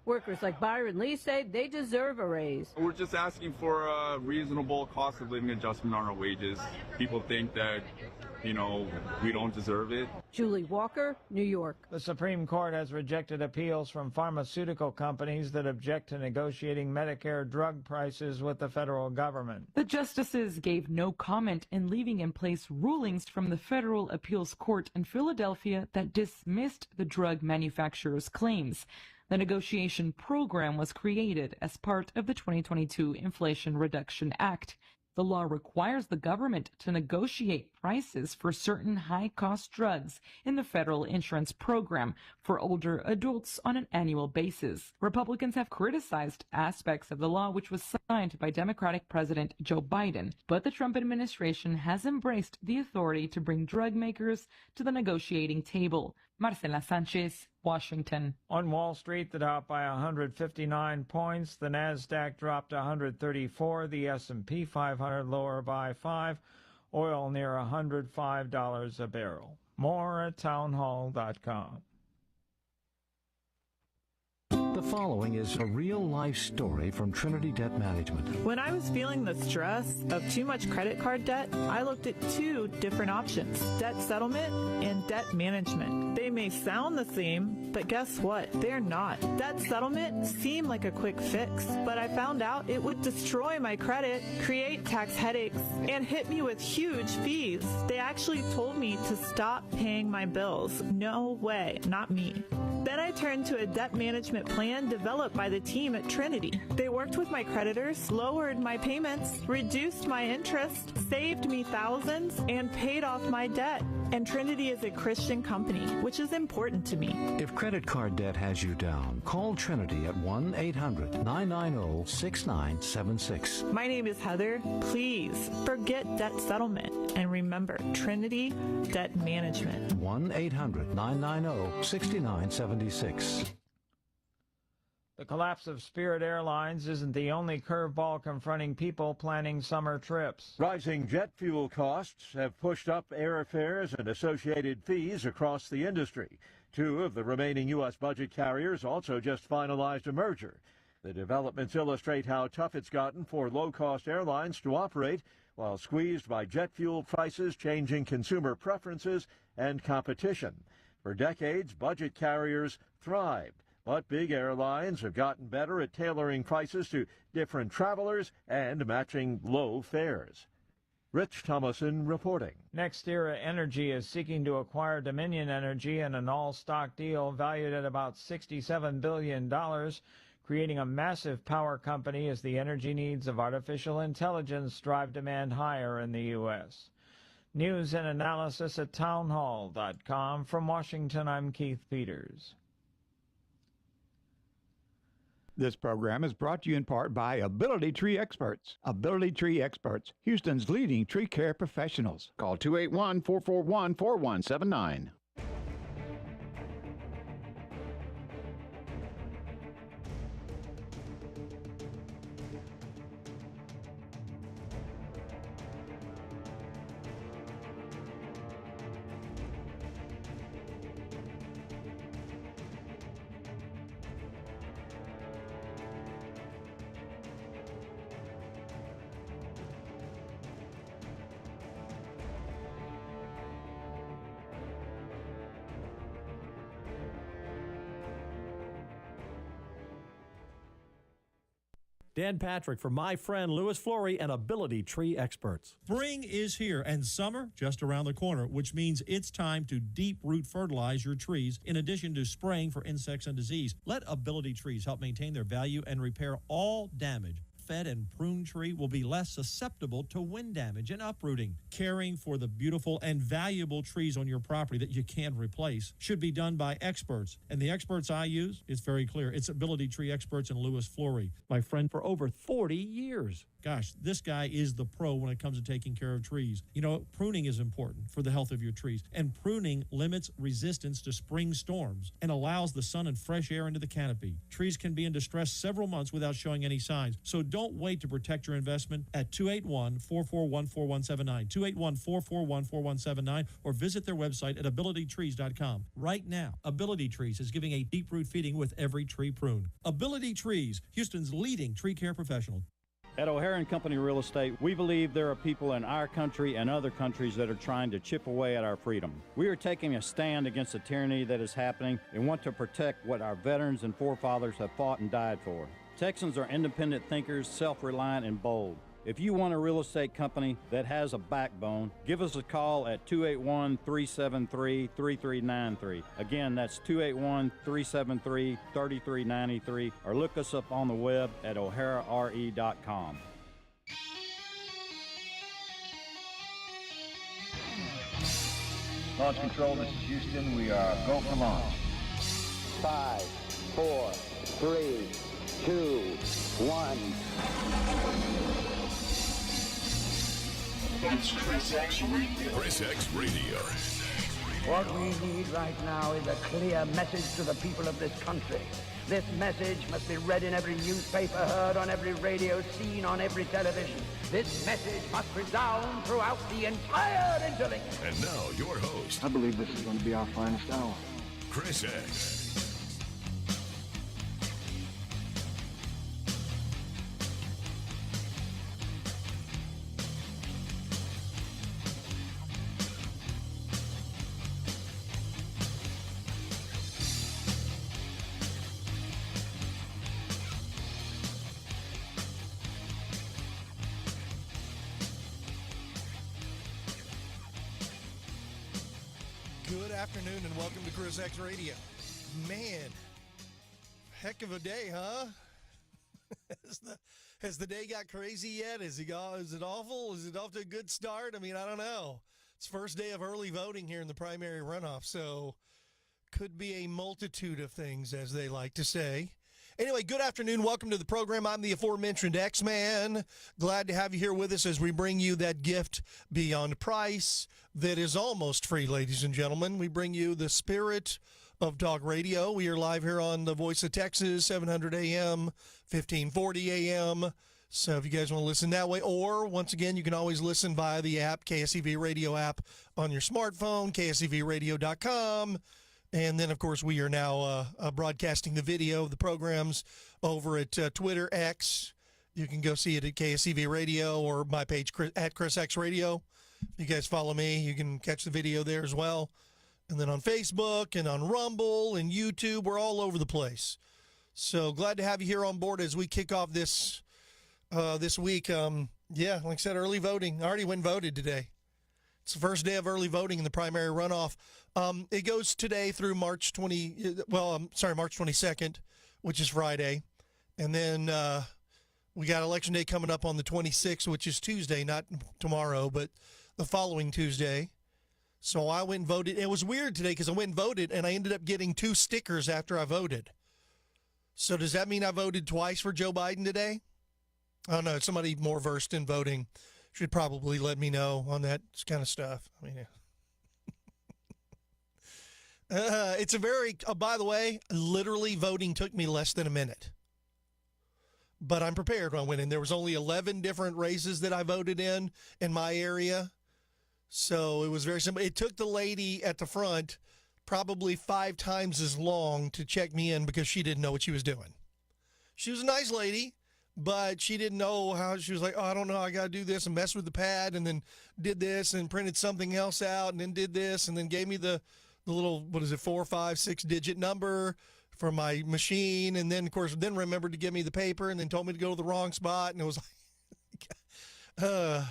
Workers like Byron Lee say they deserve a raise. We're just asking for a reasonable cost of living adjustment on our wages. People think that, we don't deserve it. Julie Walker, New York. The Supreme Court has rejected appeals from pharmaceutical companies that object to negotiating Medicare drug prices with the federal government. The justices gave no comment in leaving in place rulings from the Federal Appeals Court in Philadelphia that dismissed the drug manufacturer's claims. The negotiation program was created as part of the 2022 Inflation Reduction Act. The law requires the government to negotiate prices for certain high-cost drugs in the federal insurance program for older adults on an annual basis. Republicans have criticized aspects of the law, which was signed by Democratic President Joe Biden, but the Trump administration has embraced the authority to bring drug makers to the negotiating table. Marcela Sanchez, Washington. On Wall Street, the Dow by 159 points, the Nasdaq dropped 134, the S&P 500 lower by 5, oil near $105 a barrel. More at townhall.com. The following is a real-life story from Trinity Debt Management. When I was feeling the stress of too much credit card debt, I looked at two different options: debt settlement and debt management. They may sound the same, but guess what? They're not. Debt settlement seemed like a quick fix, but I found out it would destroy my credit, create tax headaches, and hit me with huge fees. They actually told me to stop paying my bills. No way, not me. Then I turned to a debt management plan developed by the team at Trinity. They worked with my creditors, lowered my payments, reduced my interest, saved me thousands, and paid off my debt. And Trinity is a Christian company, which is important to me. If credit card debt has you down, call Trinity at 1-800-990-6976. My name is Heather. Please forget debt settlement and remember Trinity Debt Management. 1-800-990-6976. The collapse of Spirit Airlines isn't the only curveball confronting people planning summer trips. Rising jet fuel costs have pushed up airfares and associated fees across the industry. Two of the remaining U.S. budget carriers also just finalized a merger. The developments illustrate how tough it's gotten for low-cost airlines to operate while squeezed by jet fuel prices, changing consumer preferences, and competition. For decades, budget carriers thrived. But big airlines have gotten better at tailoring prices to different travelers and matching low fares. Rich Thomason reporting. NextEra Energy is seeking to acquire Dominion Energy in an all-stock deal valued at about $67 billion, creating a massive power company as the energy needs of artificial intelligence drive demand higher in the U.S. News and analysis at townhall.com. From Washington, I'm Keith Peters. This program is brought to you in part by Ability Tree Experts. Ability Tree Experts, Houston's leading tree care professionals. Call 281-441-4179. Dan Patrick for my friend Louis Flory and Ability Tree Experts. Spring is here and summer just around the corner, which means it's time to deep root fertilize your trees in addition to spraying for insects and disease. Let Ability Trees help maintain their value and repair all damage. Fed and pruned tree will be less susceptible to wind damage and uprooting. Caring for the beautiful and valuable trees on your property that you can't replace should be done by experts. And the experts I use, it's very clear. It's Ability Tree Experts and Louis Flory, my friend for over 40 years. Gosh, this guy is the pro when it comes to taking care of trees. You know, pruning is important for the health of your trees, and pruning limits resistance to spring storms and allows the sun and fresh air into the canopy. Trees can be in distress several months without showing any signs, so don't wait to protect your investment at 281-441-4179, 281-441-4179, or visit their website at abilitytrees.com. Right now, Ability Trees is giving a deep root feeding with every tree prune. Ability Trees, Houston's leading tree care professional. At O'Hara & Company Real Estate, we believe there are people in our country and other countries that are trying to chip away at our freedom. We are taking a stand against the tyranny that is happening and want to protect what our veterans and forefathers have fought and died for. Texans are independent thinkers, self-reliant, and bold. If you want a real estate company that has a backbone, give us a call at 281-373-3393. Again, that's 281-373-3393, or look us up on the web at o'harare.com. Launch control, this is Houston. We are go for launch. 5, 4, 3, 2, 1. It's ChrisXradio. What we need right now is a clear message to the people of this country. This message must be read in every newspaper, heard on every radio, seen on every television. This message must resound throughout the entire interlink. And now, your host. I believe this is going to be our finest hour. Chris X. Good afternoon and welcome to ChrisXradio. Man, heck of a day, huh? Has the day got crazy yet? Is it awful? Is it off to a good start? I mean, I don't know. It's first day of early voting here in the primary runoff, so could be a multitude of things, as they like to say. Anyway, good afternoon. Welcome to the program. I'm the aforementioned X-Man. Glad to have you here with us as we bring you that gift beyond price that is almost free, ladies and gentlemen. We bring you the spirit of Dog Radio. We are live here on the Voice of Texas, 700 AM, 1540 AM. So if you guys want to listen that way, or once again, you can always listen via the app, KSEV Radio app on your smartphone, KSEVradio.com. And then, of course, we are now broadcasting the video of the programs over at Twitter, X. You can go see it at KSEV Radio or my page at ChrisXradio. If you guys follow me, you can catch the video there as well. And then on Facebook and on Rumble and YouTube, we're all over the place. So glad to have you here on board as we kick off this week. Yeah, like I said, early voting. I already went and voted today. It's the first day of early voting in the primary runoff. It goes today through March 22nd, which is Friday. And then we got Election Day coming up on the 26th, which is Tuesday, not tomorrow, but the following Tuesday. So I went and voted. It was weird today because I went and voted, and I ended up getting 2 stickers after I voted. So does that mean I voted twice for Joe Biden today? I don't know. Somebody more versed in voting should probably let me know on that kind of stuff. I mean, it's a very, by the way, literally voting took me less than a minute. But I'm prepared when I went in. There was only 11 different races that I voted in my area. So it was very simple. It took the lady at the front probably 5 times as long to check me in because she didn't know what she was doing. She was a nice lady, but she didn't know how. She was like, oh, I don't know, I got to do this, and mess with the pad, and then did this and printed something else out, and then did this, and then gave me the little, 4, 5, 6-digit number for my machine, and then, of course, then remembered to give me the paper, and then told me to go to the wrong spot, and it was like,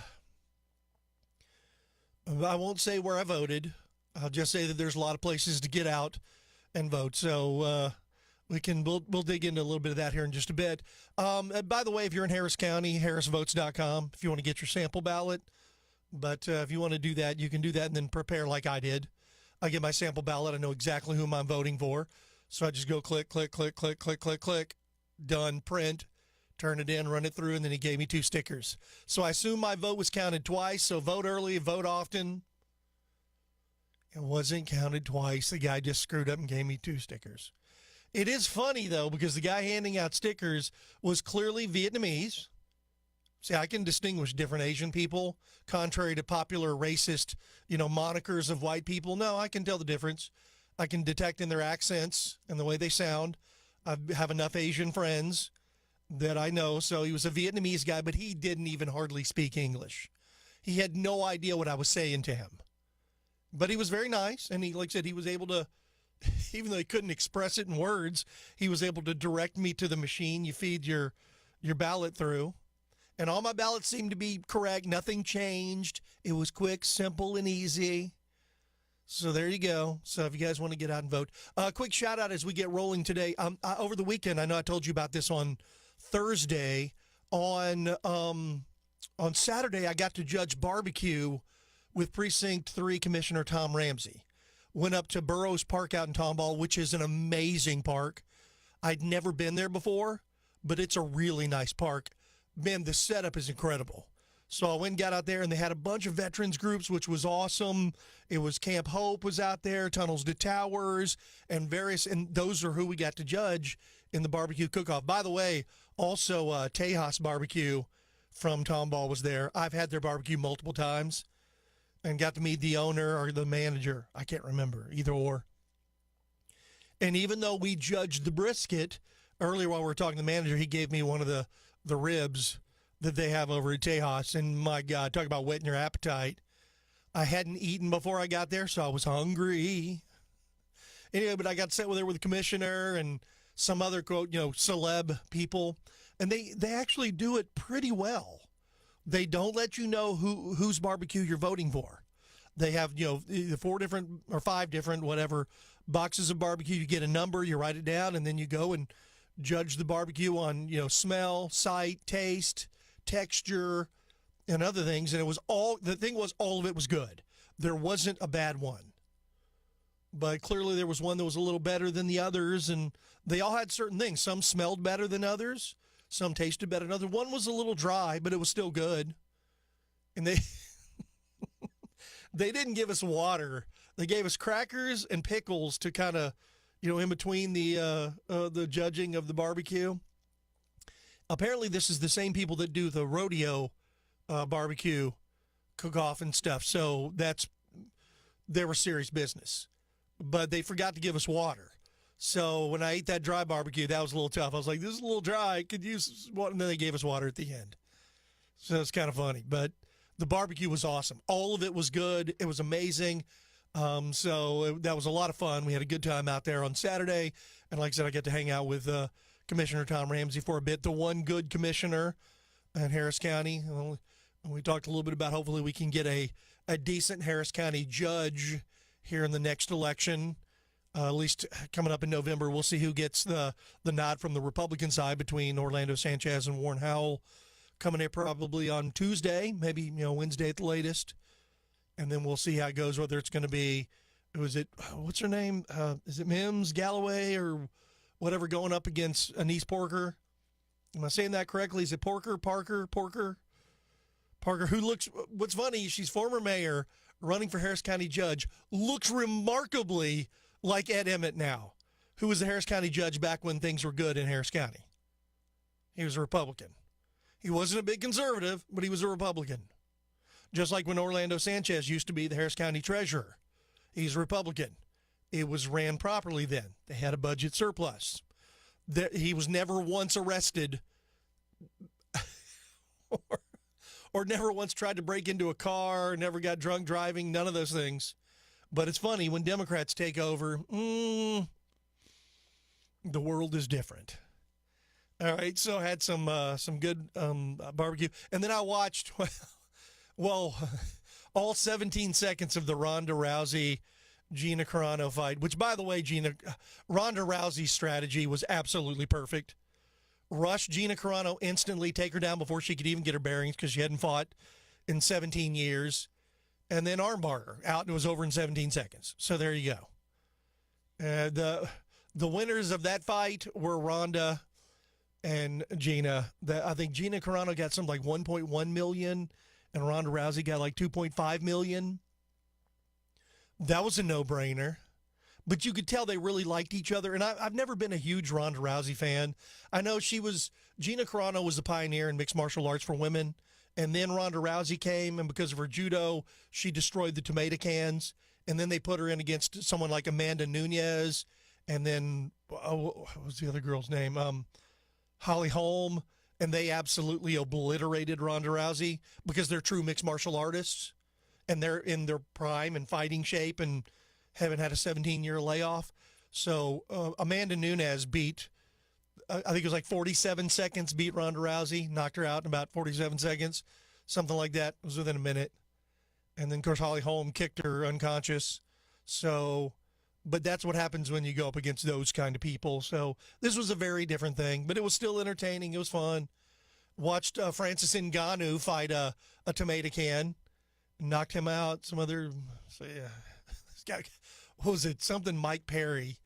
I won't say where I voted. I'll just say that there's a lot of places to get out and vote. So we'll dig into a little bit of that here in just a bit. By the way, if you're in Harris County, harrisvotes.com, if you want to get your sample ballot. But if you want to do that, you can do that and then prepare like I did. I get my sample ballot. I know exactly whom I'm voting for. So I just go click, click, click, click, click, click, click, done, print, turn it in, run it through, and then he gave me 2 stickers. So I assume my vote was counted twice, so vote early, vote often. It wasn't counted twice. The guy just screwed up and gave me 2 stickers. It is funny, though, because the guy handing out stickers was clearly Vietnamese. See, I can distinguish different Asian people, contrary to popular racist, monikers of white people. No, I can tell the difference. I can detect in their accents and the way they sound. I have enough Asian friends that I know. So he was a Vietnamese guy, but he didn't even hardly speak English. He had no idea what I was saying to him. But he was very nice, and he, like I said, he was able to, even though he couldn't express it in words, he was able to direct me to the machine you feed your ballot through. And all my ballots seemed to be correct. Nothing changed. It was quick, simple, and easy. So there you go. So if you guys want to get out and vote. Quick shout out as we get rolling today. Over the weekend, I know I told you about this on Thursday. On Saturday, I got to judge barbecue with Precinct 3 Commissioner Tom Ramsey. Went up to Burroughs Park out in Tomball, which is an amazing park. I'd never been there before, but it's a really nice park. Man, the setup is incredible. So I went and got out there, and they had a bunch of veterans groups, which was awesome. It was Camp Hope was out there, Tunnels to Towers, and those are who we got to judge in the barbecue cook-off. By the way, also Tejas Barbecue from Tomball was there. I've had their barbecue multiple times and got to meet the owner or the manager. I can't remember, either or. And even though we judged the brisket, earlier while we were talking to the manager, he gave me one of the ribs that they have over at Tejas. And my God, talk about whetting your appetite. I hadn't eaten before I got there, so I was hungry. Anyway, but I got to sit there with the commissioner and some other, quote, celeb people. And they actually do it pretty well. They don't let you know whose barbecue you're voting for. They have, 4 different or 5 different, whatever, boxes of barbecue. You get a number, you write it down, and then you go and judge the barbecue on, smell, sight, taste, texture, and other things. And all of it was good. There wasn't a bad one. But clearly there was one that was a little better than the others, and they all had certain things. Some smelled better than others. Some tasted better than others. One was a little dry, but it was still good. And they didn't give us water. They gave us crackers and pickles to kind of, in between the judging of the barbecue. Apparently, this is the same people that do the rodeo barbecue cook-off and stuff. So they were serious business. But they forgot to give us water. So when I ate that dry barbecue, that was a little tough. I was like, this is a little dry. Could use water. And then they gave us water at the end. So it's kind of funny. But the barbecue was awesome. All of it was good. It was amazing. That was a lot of fun. We had a good time out there on Saturday. And like I said, I get to hang out with Commissioner Tom Ramsey for a bit, the one good commissioner in Harris County. And we talked a little bit about hopefully we can get a decent Harris County judge here in the next election. At least coming up in November, we'll see who gets the nod from the Republican side between Orlando Sanchez and Warren Howell coming in probably on Tuesday, maybe Wednesday at the latest. And then we'll see how it goes, whether it's going to be, what's her name? Is it Mims, Galloway, or whatever, going up against Anise Porker? Am I saying that correctly? Is it Parker, who looks, what's funny, she's former mayor, running for Harris County judge, looks remarkably like Ed Emmett now, who was the Harris County judge back when things were good in Harris County. He was a Republican. He wasn't a big conservative, but he was a Republican. Just like when Orlando Sanchez used to be the Harris County treasurer. He's a Republican. It was ran properly then. They had a budget surplus. He was never once arrested or never once tried to break into a car, never got drunk driving, none of those things. But it's funny, when Democrats take over, the world is different. All right, so I had some good barbecue. And then I watched, all 17 seconds of the Ronda Rousey-Gina Carano fight, which, by the way, Ronda Rousey's strategy was absolutely perfect. Rush Gina Carano instantly, take her down before she could even get her bearings because she hadn't fought in 17 years. And then armbar her out, and it was over in 17 seconds. So there you go. The winners of that fight were Ronda and Gina. I think Gina Carano got something like $1.1 million, and Ronda Rousey got like $2.5 million. That was a no-brainer. but you could tell they really liked each other. And I've never been a huge Ronda Rousey fan. I know Gina Carano was the pioneer in mixed martial arts for women. And then Ronda Rousey came, and because of her judo, she destroyed the tomato cans. And then they put her in against someone like Amanda Nunes. And then, what was the other girl's name? Holly Holm. And they absolutely obliterated Ronda Rousey because they're true mixed martial artists. And they're in their prime and fighting shape and haven't had a 17-year layoff. So Amanda Nunes beat, I think it was like 47 seconds, beat Ronda Rousey, knocked her out in about 47 seconds, something like that. It was within a minute. And then, of course, Holly Holm kicked her unconscious. So, but that's what happens when you go up against those kind of people. So this was a very different thing, but it was still entertaining. It was fun. Watched Francis Ngannou fight a tomato can, knocked him out. Some other, so yeah. This guy, what was it? Something Mike Perry.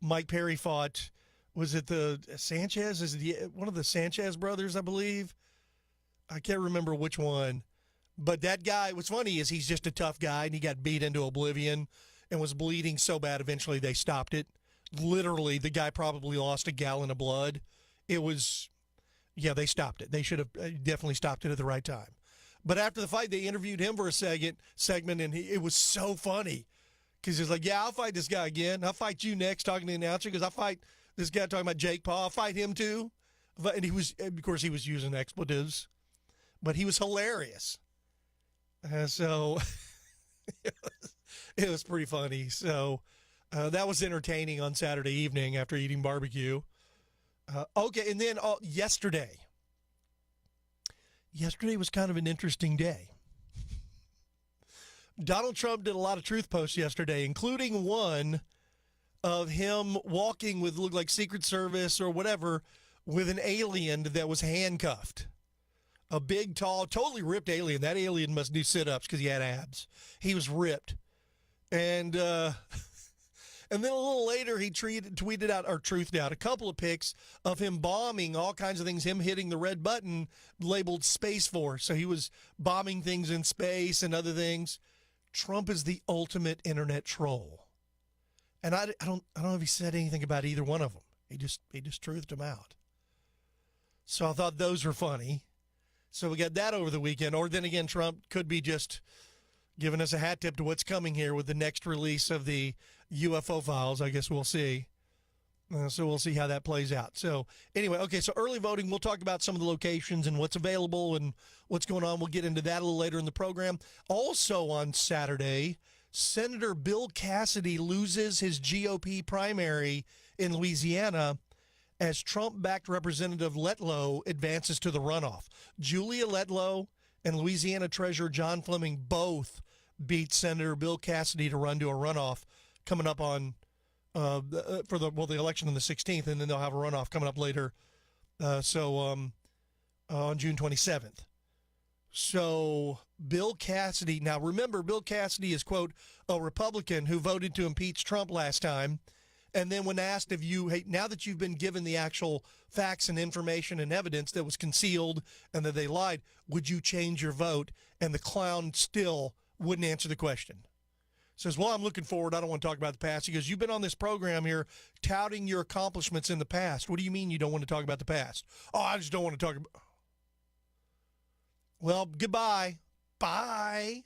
Mike Perry fought, was it the Sanchez? Is it one of the Sanchez brothers, I believe? I can't remember which one. But that guy, what's funny is he's just a tough guy, and he got beat into oblivion and was bleeding so bad eventually they stopped it. Literally, the guy probably lost a gallon of blood. It was, yeah, they stopped it. They should have definitely stopped it at the right time. But after the fight, they interviewed him for a segment, and it was so funny. Because he's like, yeah, I'll fight this guy again. I'll fight you next, talking to the announcer, because I'll fight this guy talking about Jake Paul. I'll fight him too. And he was, of course, he was using expletives. But he was hilarious. So it was pretty funny. So that was entertaining on Saturday evening after eating barbecue. Okay, and then yesterday. Yesterday was kind of an interesting day. Donald Trump did a lot of truth posts yesterday, including one of him walking with, looked like Secret Service or whatever, with an alien that was handcuffed. A big, tall, totally ripped alien. That alien must do sit-ups because he had abs. He was ripped. And then a little later, he tweeted out, or truthed out, a couple of pics of him bombing all kinds of things, him hitting the red button labeled Space Force. So he was bombing things in space and other things. Trump is the ultimate internet troll. And I don't know if he said anything about either one of them. He just truthed them out. So I thought those were funny. So we got that over the weekend. Or then again, Trump could be just giving us a hat tip to what's coming here with the next release of the UFO files. I guess we'll see. So we'll see how that plays out. So anyway, okay, so early voting, we'll talk about some of the locations and what's available and what's going on. We'll get into that a little later in the program. Also on Saturday, Senator Bill Cassidy loses his GOP primary in Louisiana as Trump-backed Representative Letlow advances to the runoff. Julia Letlow and Louisiana Treasurer John Fleming both beat Senator Bill Cassidy to run to a runoff coming up on the election on the 16th, and then they'll have a runoff coming up later. On June 27th. So Bill Cassidy, now remember, Bill Cassidy is, quote, a Republican who voted to impeach Trump last time. And then when asked if now that you've been given the actual facts and information and evidence that was concealed and that they lied, would you change your vote? And the clown still wouldn't answer the question. Says, well, I'm looking forward. I don't want to talk about the past. He goes, you've been on this program here touting your accomplishments in the past. What do you mean you don't want to talk about the past? Oh, I just don't want to talk about. Well, goodbye. Bye.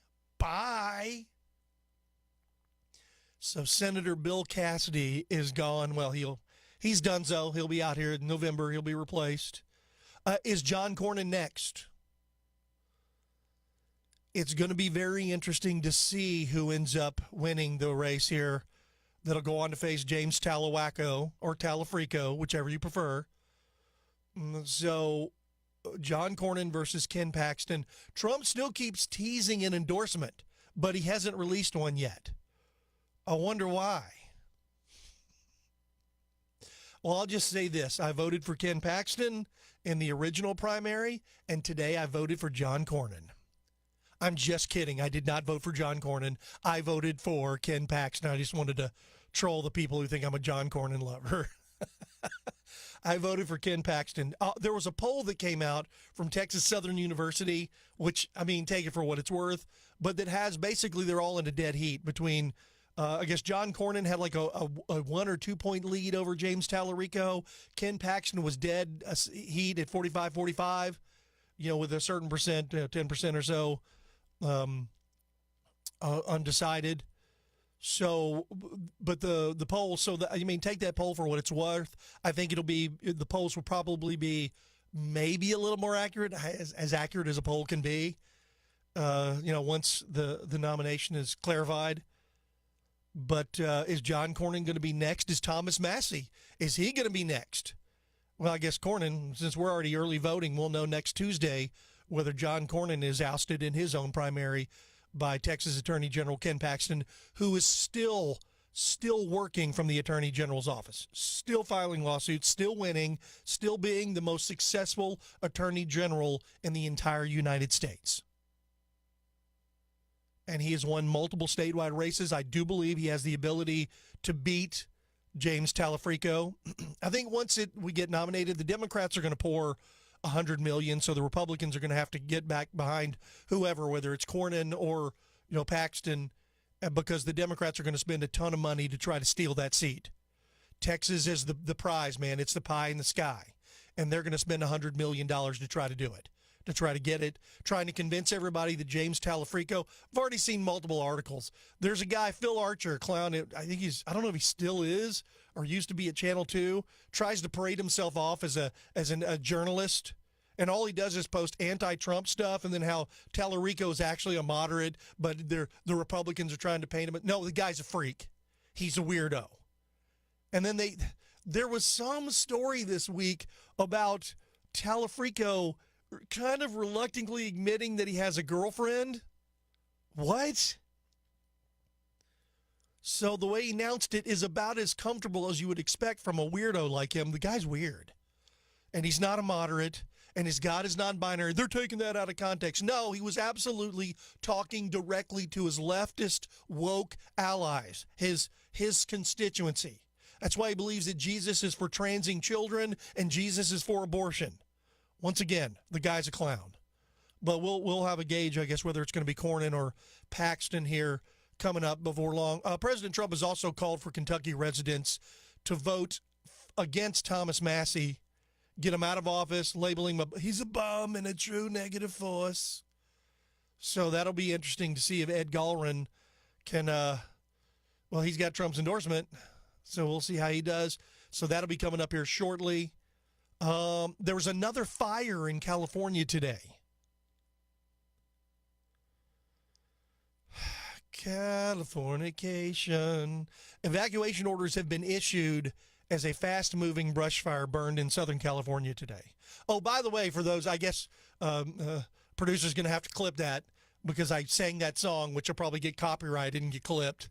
So Senator Bill Cassidy is gone. Well, he's done so. He'll be out here in November. He'll be replaced. Is John Cornyn next? It's going to be very interesting to see who ends up winning the race here. That'll go on to face James Talawacco or Talafrico, whichever you prefer. So John Cornyn versus Ken Paxton. Trump still keeps teasing an endorsement, but he hasn't released one yet. I wonder why. Well, I'll just say this. I voted for Ken Paxton in the original primary, and today I voted for John Cornyn. I'm just kidding. I did not vote for John Cornyn. I voted for Ken Paxton. I just wanted to troll the people who think I'm a John Cornyn lover. I voted for Ken Paxton. There was a poll that came out from Texas Southern University, which, I mean, take it for what it's worth, but that has basically they're all in a dead heat between I guess John Cornyn had like a 1 or 2 point lead over James Tallarico. Ken Paxton was dead heat at 45-45, with a certain percent, 10% or so undecided. So, but the polls, take that poll for what it's worth. I think the polls will probably be maybe a little more accurate, as accurate as a poll can be, once the nomination is clarified. But is John Cornyn going to be next? Is Thomas Massey? Is he going to be next? Well, I guess Cornyn, since we're already early voting, we'll know next Tuesday whether John Cornyn is ousted in his own primary by Texas Attorney General Ken Paxton, who is still working from the Attorney General's office, still filing lawsuits, still winning, still being the most successful Attorney General in the entire United States. And he has won multiple statewide races. I do believe he has the ability to beat James Tallarico. I think once we get nominated, the Democrats are going to pour $100 million, so the Republicans are going to have to get back behind whoever, whether it's Cornyn or Paxton, because the Democrats are going to spend a ton of money to try to steal that seat. Texas is the prize, man. It's the pie in the sky, and they're going to spend $100 million to try to do it. To try to get it, trying to convince everybody that James Tallarico. I've already seen multiple articles. There's a guy, Phil Archer, a clown. I don't know if he still is or used to be at Channel 2, tries to parade himself off as a journalist. And all he does is post anti-Trump stuff, and then how Tallarico is actually a moderate, but the Republicans are trying to paint him. No, the guy's a freak. He's a weirdo. And then there was some story this week about Tallarico kind of reluctantly admitting that he has a girlfriend. What? So the way he announced it is about as comfortable as you would expect from a weirdo like him. The guy's weird. And he's not a moderate. And his God is non-binary. They're taking that out of context. No, he was absolutely talking directly to his leftist woke allies, his constituency. That's why he believes that Jesus is for transing children and Jesus is for abortion. Once again, the guy's a clown. But we'll have a gauge, I guess, whether it's going to be Cornyn or Paxton here coming up before long. President Trump has also called for Kentucky residents to vote against Thomas Massey, get him out of office, labeling him he's a bum and a true negative force. So that'll be interesting to see if Ed Galrin can, he's got Trump's endorsement, so we'll see how he does. So that'll be coming up here shortly. There was another fire in California today. Californication. Evacuation orders have been issued as a fast-moving brush fire burned in Southern California today. Oh, by the way, for those, I guess producer's going to have to clip that because I sang that song, which will probably get copyrighted and get clipped.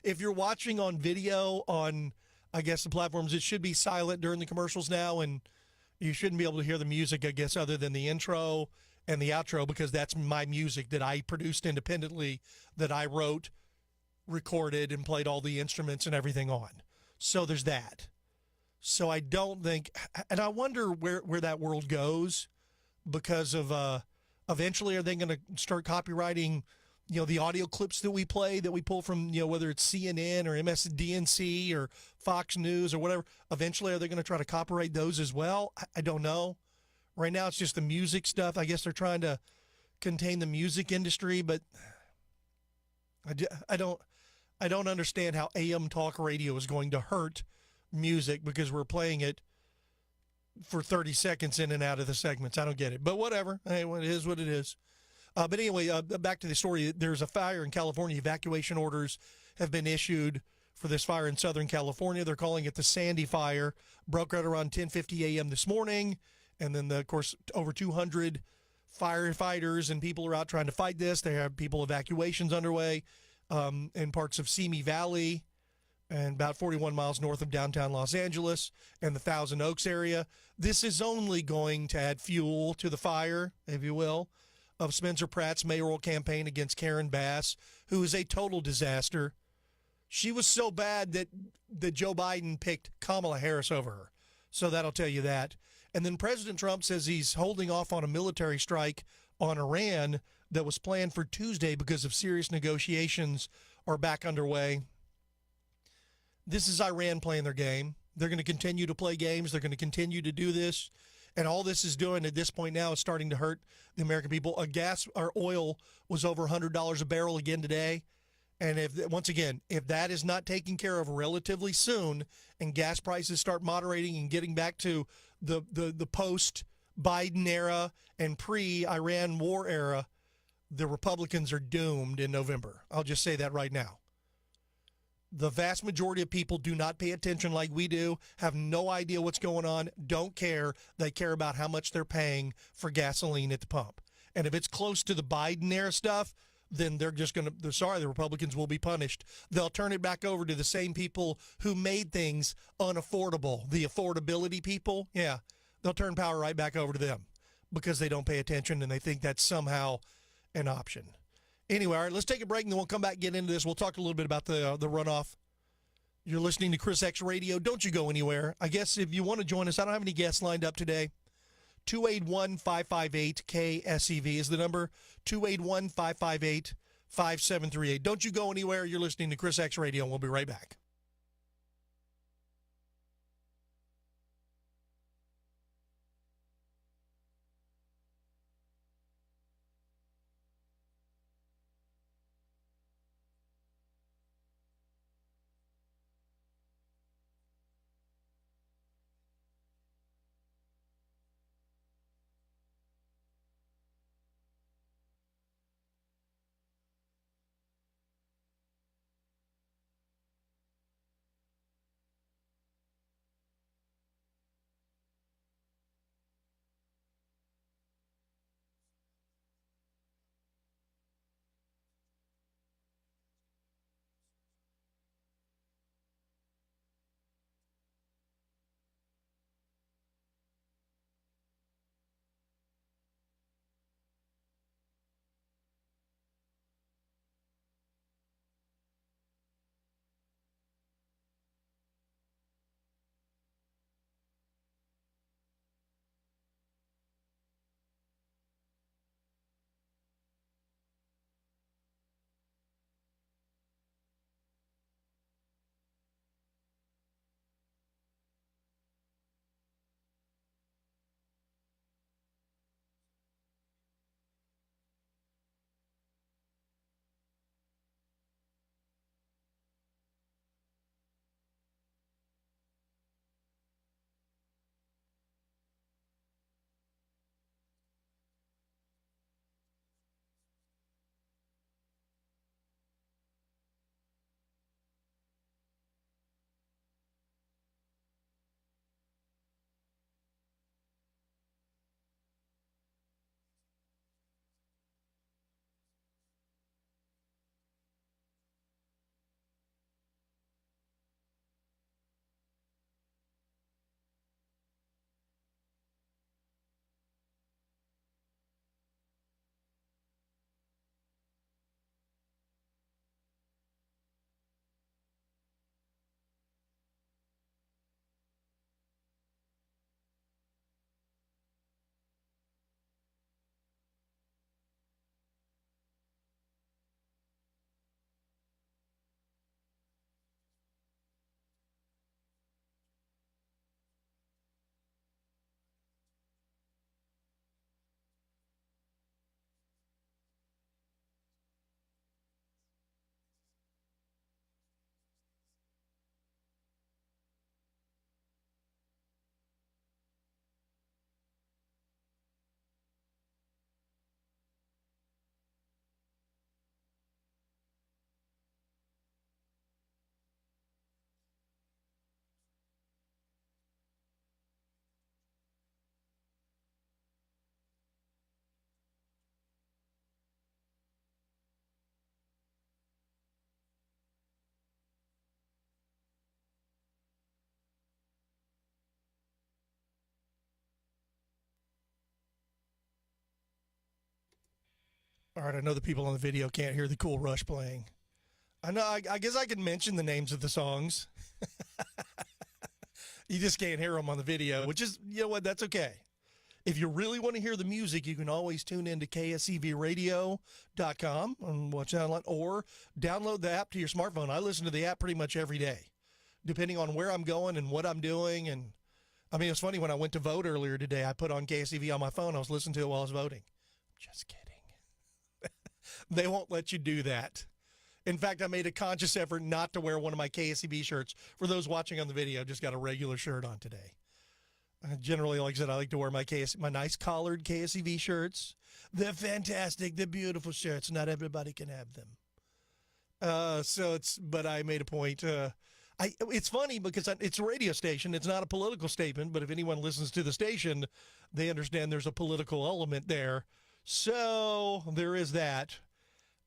If you're watching on video on, I guess, the platforms, it should be silent during the commercials now, and you shouldn't be able to hear the music, I guess, other than the intro and the outro, because that's my music that I produced independently, that I wrote, recorded, and played all the instruments and everything on. So there's that. So I don't think, and I wonder where that world goes, because of eventually are they going to start copyrighting, the audio clips that we play, that we pull from, whether it's CNN or MSDNC or Fox News or whatever. Eventually, are they going to try to copyright those as well? I don't know. Right now, it's just the music stuff. I guess they're trying to contain the music industry, but I don't understand how AM talk radio is going to hurt music because we're playing it for 30 seconds in and out of the segments. I don't get it, but whatever. Hey, it is what it is. But anyway, back to the story. There's a fire in California. Evacuation orders have been issued for this fire in Southern California. They're calling it the Sandy Fire. Broke out around 10:50 a.m. this morning. And then, of course, over 200 firefighters and people are out trying to fight this. They have people evacuations underway in parts of Simi Valley and about 41 miles north of downtown Los Angeles and the Thousand Oaks area. This is only going to add fuel to the fire, if you will, of Spencer Pratt's mayoral campaign against Karen Bass, who is a total disaster. She was so bad that Joe Biden picked Kamala Harris over her. So that'll tell you that. And then President Trump says he's holding off on a military strike on Iran that was planned for Tuesday because of serious negotiations are back underway. This is Iran playing their game. They're going to continue to play games. They're going to continue to do this. And all this is doing at this point now is starting to hurt the American people. Gas or oil was over $100 a barrel again today. And if that is not taken care of relatively soon and gas prices start moderating and getting back to the post-Biden era and pre-Iran war era, the Republicans are doomed in November. I'll just say that right now. The vast majority of people do not pay attention like we do, have no idea what's going on, don't care. They care about how much they're paying for gasoline at the pump. And if it's close to the Biden era stuff, then they're just going to, the Republicans will be punished. They'll turn it back over to the same people who made things unaffordable. The affordability people, yeah, they'll turn power right back over to them because they don't pay attention and they think that's somehow an option. Anyway, all right, let's take a break and then we'll come back and get into this. We'll talk a little bit about the runoff. You're listening to ChrisXradio. Don't you go anywhere. I guess if you want to join us, I don't have any guests lined up today. 281-558-KSEV is the number. 281-558-5738. Don't you go anywhere. You're listening to ChrisXradio, and we'll be right back. All right, I know the people on the video can't hear the Cool Rush playing. I know. I guess I can mention the names of the songs. You just can't hear them on the video, which is, you know what, that's okay. If you really want to hear the music, you can always tune in to KSEVradio.com and watch that online, or download the app to your smartphone. I listen to the app pretty much every day, depending on where I'm going and what I'm doing. And I mean, it's funny, when I went to vote earlier today, I put on KSEV on my phone. I was listening to it while I was voting. Just kidding. They won't let you do that. In fact, I made a conscious effort not to wear one of my KSEV shirts. For those watching on the video, just got a regular shirt on today. Generally, like I said, I like to wear my nice collared KSEV shirts. They're fantastic. They're beautiful shirts. Not everybody can have them. But I made a point. It's funny because it's a radio station. It's not a political statement, but if anyone listens to the station, they understand there's a political element there. So there is that.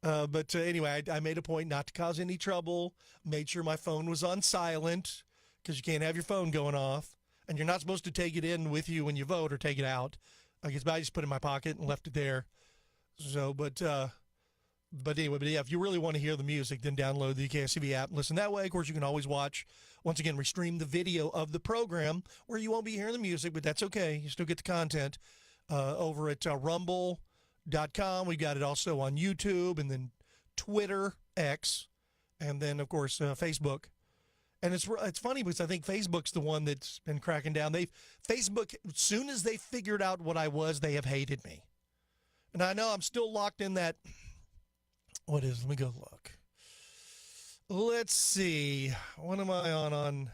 But anyway, I made a point not to cause any trouble. Made sure my phone was on silent, because you can't have your phone going off. And you're not supposed to take it in with you when you vote or take it out. I just put it in my pocket and left it there. So, but anyway, yeah, if you really want to hear the music, then download the KSEV app and listen that way. Of course, you can always watch, once again, restream the video of the program where you won't be hearing the music, but that's okay. You still get the content over at rumble.com. We've got it also on YouTube, and then Twitter, X, and then, of course, Facebook. And it's funny because I think Facebook's the one that's been cracking down. Facebook, as soon as they figured out what I was, they have hated me. And I know I'm still locked in that. What is? Let me go look. Let's see. What am I on?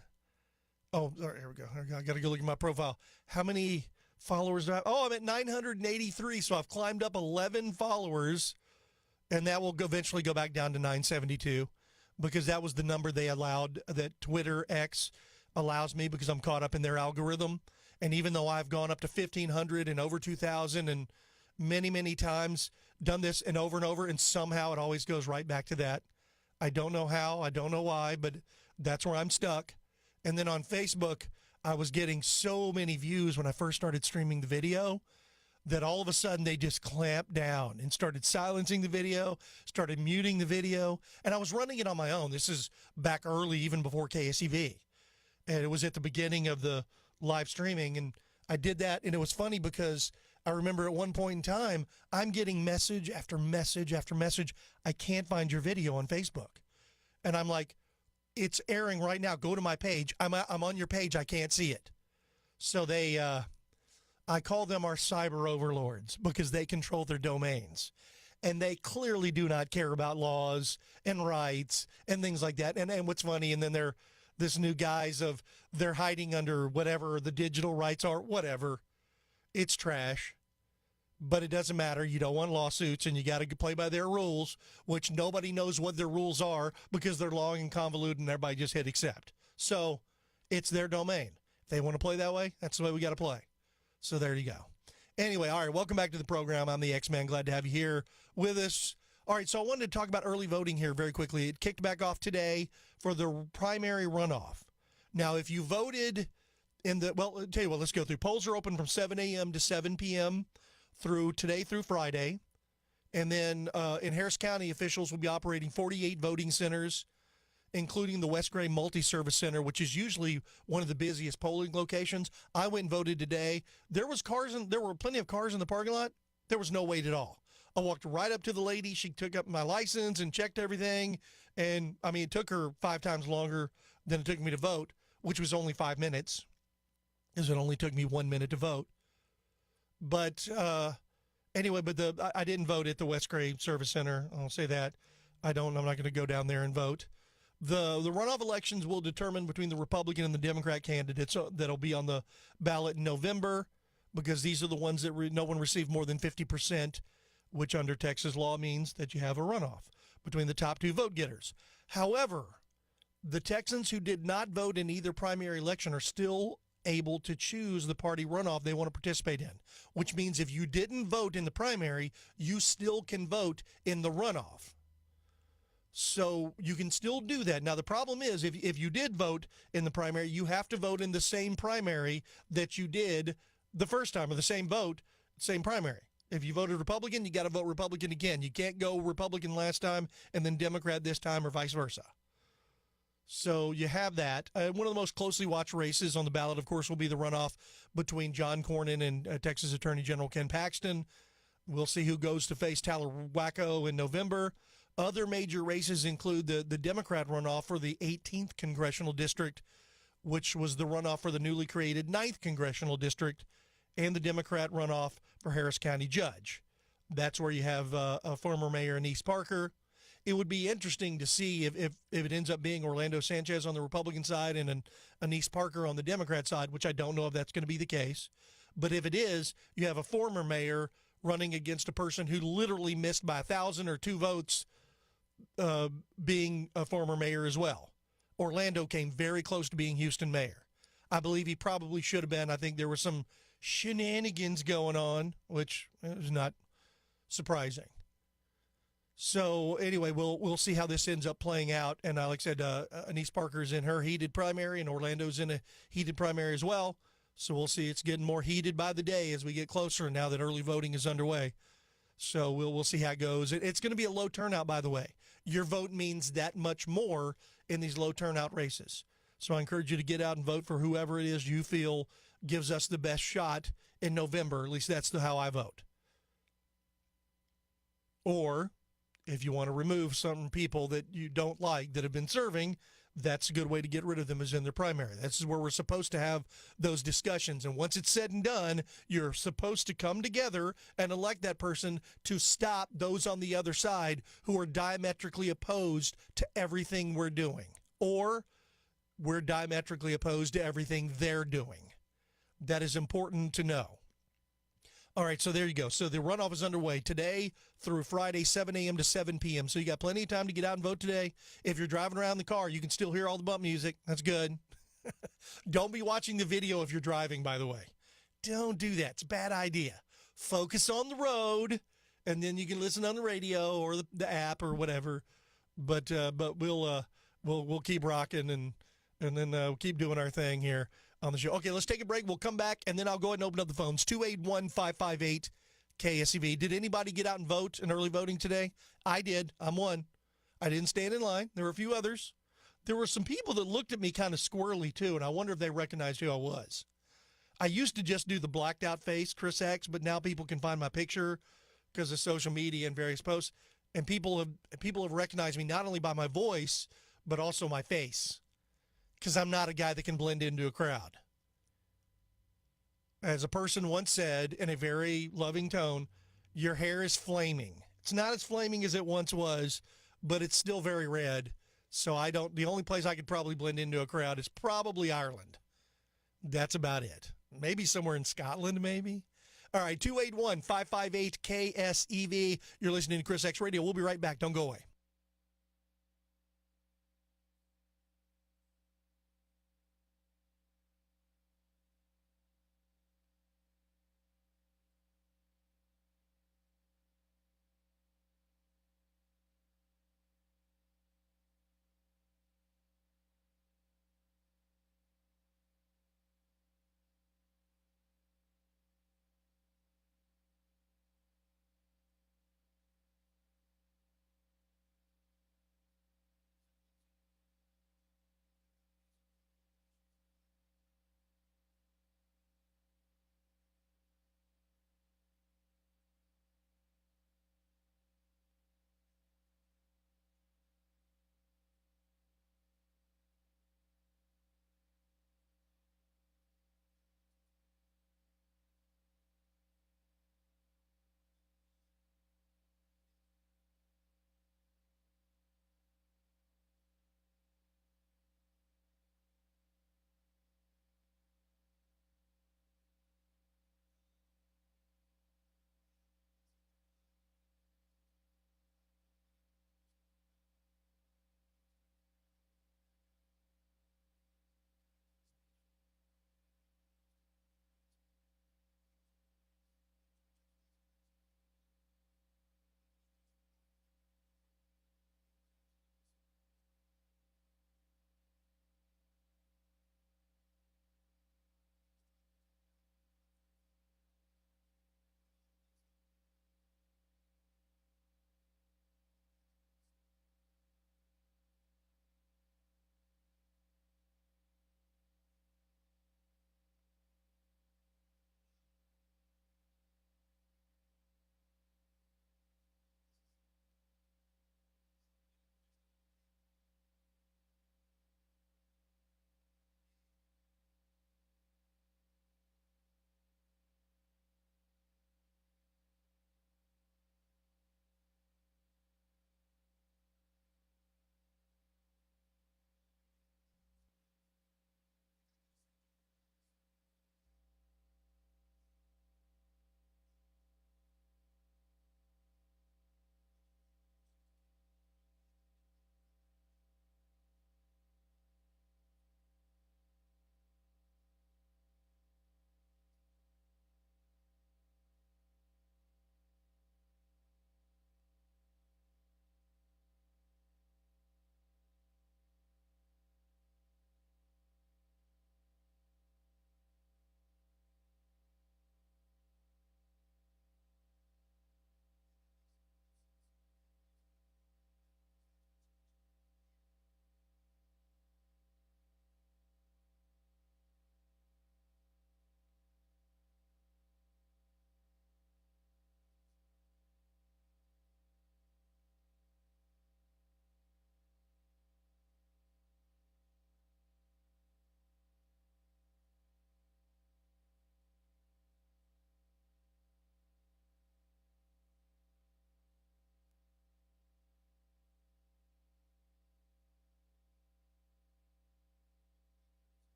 Oh, here we go. I got to go look at my profile. How many followers do I have? Oh, I'm at 983. So I've climbed up 11 followers, and that will eventually go back down to 972. Because that was the number they allowed, that Twitter X allows me, because I'm caught up in their algorithm. And even though I've gone up to 1,500 and over 2,000 and many, many times done this and over, and somehow it always goes right back to that. I don't know how, I don't know why, but that's where I'm stuck. And then on Facebook, I was getting so many views when I first started streaming the video that all of a sudden they just clamped down and started silencing the video, started muting the video. And I was running it on my own. This is back early, even before KSEV. And it was at the beginning of the live streaming. And I did that. And it was funny because I remember at one point in time, I'm getting message after message after message. I can't find your video on Facebook. And I'm like, it's airing right now. Go to my page. I'm on your page. I can't see it. So I call them our cyber overlords, because they control their domains. And they clearly do not care about laws and rights and things like that. And what's funny, and then they're this new guise of they're hiding under whatever the digital rights are, whatever. It's trash. But it doesn't matter. You don't want lawsuits, and you got to play by their rules, which nobody knows what their rules are because they're long and convoluted, and everybody just hit accept. So it's their domain. If they want to play that way, that's the way we got to play. So there you go. Anyway, all right, welcome back to the program. I'm the X-Man. Glad to have you here with us. All right, so I wanted to talk about early voting here very quickly. It kicked back off today for the primary runoff. Now, if you voted I'll tell you what, let's go through. Polls are open from 7 a.m. to 7 p.m. through today through Friday. And then in Harris County, officials will be operating 48 voting centers, including the West Gray Multi-Service Center, which is usually one of the busiest polling locations. I went and voted today. There were plenty of cars in the parking lot. There was no wait at all. I walked right up to the lady. She took up my license and checked everything. And, I mean, it took her 5 times longer than it took me to vote, which was only 5 minutes, because it only took me 1 minute to vote. But anyway, I didn't vote at the West Gray Service Center. I'll say that. I'm not going to go down there and vote. The runoff elections will determine between the Republican and the Democrat candidates that'll be on the ballot in November, because these are the ones that no one received more than 50%, which under Texas law means that you have a runoff between the top 2 vote getters. However, the Texans who did not vote in either primary election are still able to choose the party runoff they want to participate in, which means if you didn't vote in the primary, you still can vote in the runoff. So you can still do that. Now, the problem is if you did vote in the primary, you have to vote in the same primary that you did the first time, or the same vote, same primary. If you voted Republican, you got to vote Republican again. You can't go Republican last time and then Democrat this time, or vice versa. So you have that. One of the most closely watched races on the ballot, of course, will be the runoff between John Cornyn and Texas Attorney General Ken Paxton. We'll see who goes to face Tyler Wacko in November. Other major races include the Democrat runoff for the 18th Congressional District, which was the runoff for the newly created 9th Congressional District, and the Democrat runoff for Harris County Judge. That's where you have a former mayor, Anise Parker. It would be interesting to see if it ends up being Orlando Sanchez on the Republican side and Anise Parker on the Democrat side, which I don't know if that's going to be the case. But if it is, you have a former mayor running against a person who literally missed by 1,000 or 2 votes being a former mayor as well. Orlando came very close to being Houston mayor. I believe he probably should have been. I think there were some shenanigans going on, which is not surprising. So anyway, we'll see how this ends up playing out. And like I said, Anise Parker's in her heated primary, and Orlando's in a heated primary as well. So we'll see. It's getting more heated by the day as we get closer now that early voting is underway. So we'll see how it goes. It's going to be a low turnout, by the way. Your vote means that much more in these low turnout races. So I encourage you to get out and vote for whoever it is you feel gives us the best shot in November. At least that's how I vote. Or if you want to remove some people that you don't like that have been serving, that's a good way to get rid of them, is in their primary. This is where we're supposed to have those discussions. And once it's said and done, you're supposed to come together and elect that person to stop those on the other side who are diametrically opposed to everything we're doing. Or we're diametrically opposed to everything they're doing. That is important to know. All right, so there you go. So the runoff is underway today through Friday, 7 a.m. to 7 p.m. So you got plenty of time to get out and vote today. If you're driving around in the car, you can still hear all the bump music. That's good. Don't be watching the video if you're driving, by the way. Don't do that. It's a bad idea. Focus on the road, and then you can listen on the radio or the app or whatever. But we'll keep rocking and then we'll keep doing our thing here on the show. Okay, let's take a break. We'll come back, and then I'll go ahead and open up the phones. 281-558-KSEV. Did anybody get out and vote in early voting today? I did. I'm one. I didn't stand in line. There were a few others. There were some people that looked at me kind of squirrely, too, and I wonder if they recognized who I was. I used to just do the blacked out face, Chris X, but now people can find my picture because of social media and various posts, and people have recognized me not only by my voice, but also my face, because I'm not a guy that can blend into a crowd. As a person once said in a very loving tone, your hair is flaming. It's not as flaming as it once was, but it's still very red. So the only place I could probably blend into a crowd is probably Ireland. That's about it. Maybe somewhere in Scotland, maybe. All right, 281-558-KSEV. You're listening to Chris X Radio. We'll be right back. Don't go away.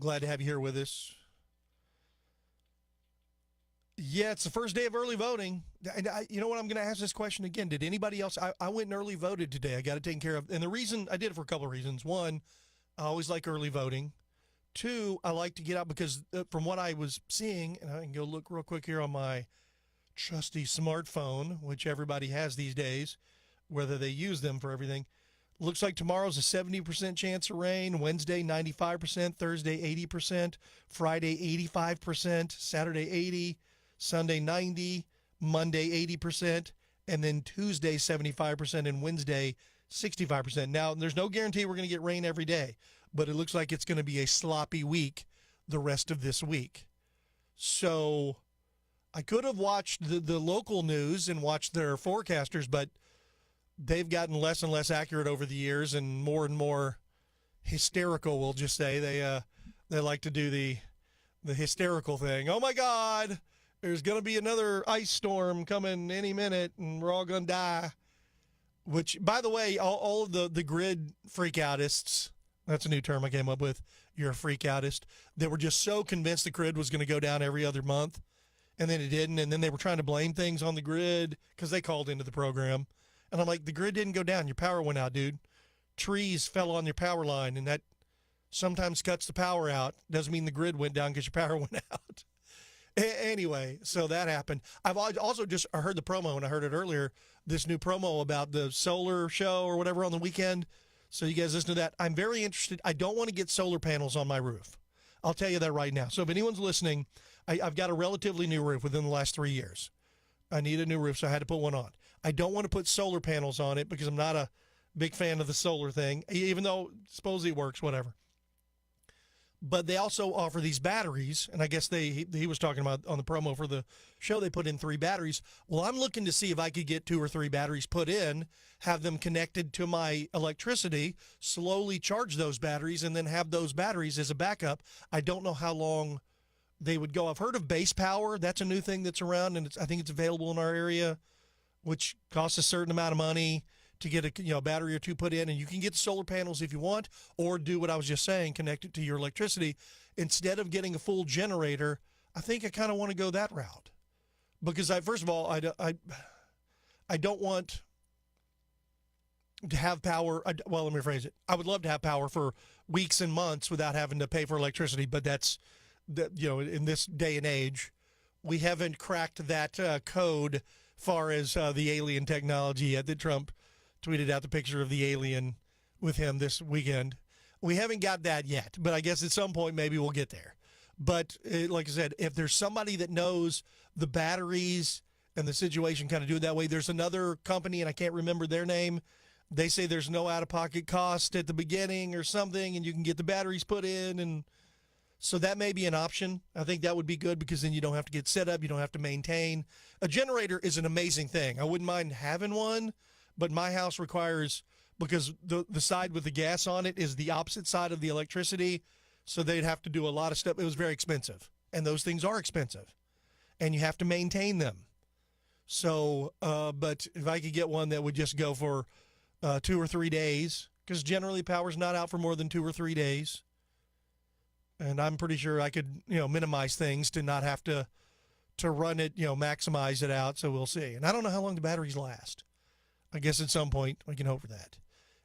Glad to have you here with us. Yeah, it's the first day of early voting. And you know what? I'm going to ask this question again. Did anybody else? I went and early voted today. I got it taken care of. And the reason I did it for a couple of reasons. One, I always like early voting. Two, I like to get out because from what I was seeing, and I can go look real quick here on my trusty smartphone, which everybody has these days, whether they use them for everything. Looks like tomorrow's a 70% chance of rain, Wednesday 95%, Thursday 80%, Friday 85%, Saturday 80%, Sunday 90%, Monday 80%, and then Tuesday 75% and Wednesday 65%. Now, there's no guarantee we're going to get rain every day, but it looks like it's going to be a sloppy week the rest of this week. So I could have watched the local news and watched their forecasters, but they've gotten less and less accurate over the years and more hysterical, we'll just say. They like to do the hysterical thing. Oh, my God, there's going to be another ice storm coming any minute, and we're all going to die. Which, by the way, all of the grid freakoutists, that's a new term I came up with, you're a freakoutist, they were just so convinced the grid was going to go down every other month, and then it didn't, and then they were trying to blame things on the grid because they called into the program. And I'm like, the grid didn't go down. Your power went out, dude. Trees fell on your power line, and that sometimes cuts the power out. Doesn't mean the grid went down because your power went out. Anyway, so that happened. I've also just heard the promo, and I heard it earlier, this new promo about the solar show or whatever on the weekend. So you guys listen to that. I'm very interested. I don't want to get solar panels on my roof. I'll tell you that right now. So if anyone's listening, I've got a relatively new roof within the last 3 years. I need a new roof, so I had to put one on. I don't want to put solar panels on it because I'm not a big fan of the solar thing, even though supposedly it works, whatever. But they also offer these batteries, and I guess he was talking about on the promo for the show, they put in 3 batteries. Well, I'm looking to see if I could get 2 or 3 batteries put in, have them connected to my electricity, slowly charge those batteries, and then have those batteries as a backup. I don't know how long they would go. I've heard of base power. That's a new thing that's around, and I think it's available in our area, which costs a certain amount of money to get a battery or 2 put in, and you can get solar panels if you want, or do what I was just saying, connect it to your electricity. Instead of getting a full generator, I think I kind of want to go that route. Because first of all, I don't want to have power. Well, let me rephrase it. I would love to have power for weeks and months without having to pay for electricity, but in this day and age, we haven't cracked that code far as the alien technology yet that Trump tweeted out the picture of the alien with him this weekend. We haven't got that yet, but I guess at some point maybe we'll get there. But like I said, if there's somebody that knows the batteries and the situation kind of do it that way, there's another company, and I can't remember their name. They say there's no out-of-pocket cost at the beginning or something, and you can get the batteries put in, and so that may be an option. I think that would be good because then you don't have to get set up. You don't have to maintain. A generator is an amazing thing. I wouldn't mind having one, but my house requires, because the side with the gas on it is the opposite side of the electricity, so they'd have to do a lot of stuff. It was very expensive, and those things are expensive, and you have to maintain them. So, but if I could get one that would just go for 2 or 3 days, because generally power's not out for more than 2 or 3 days, and I'm pretty sure I could, minimize things to not have to run it, maximize it out. So we'll see. And I don't know how long the batteries last. I guess at some point we can hope for that.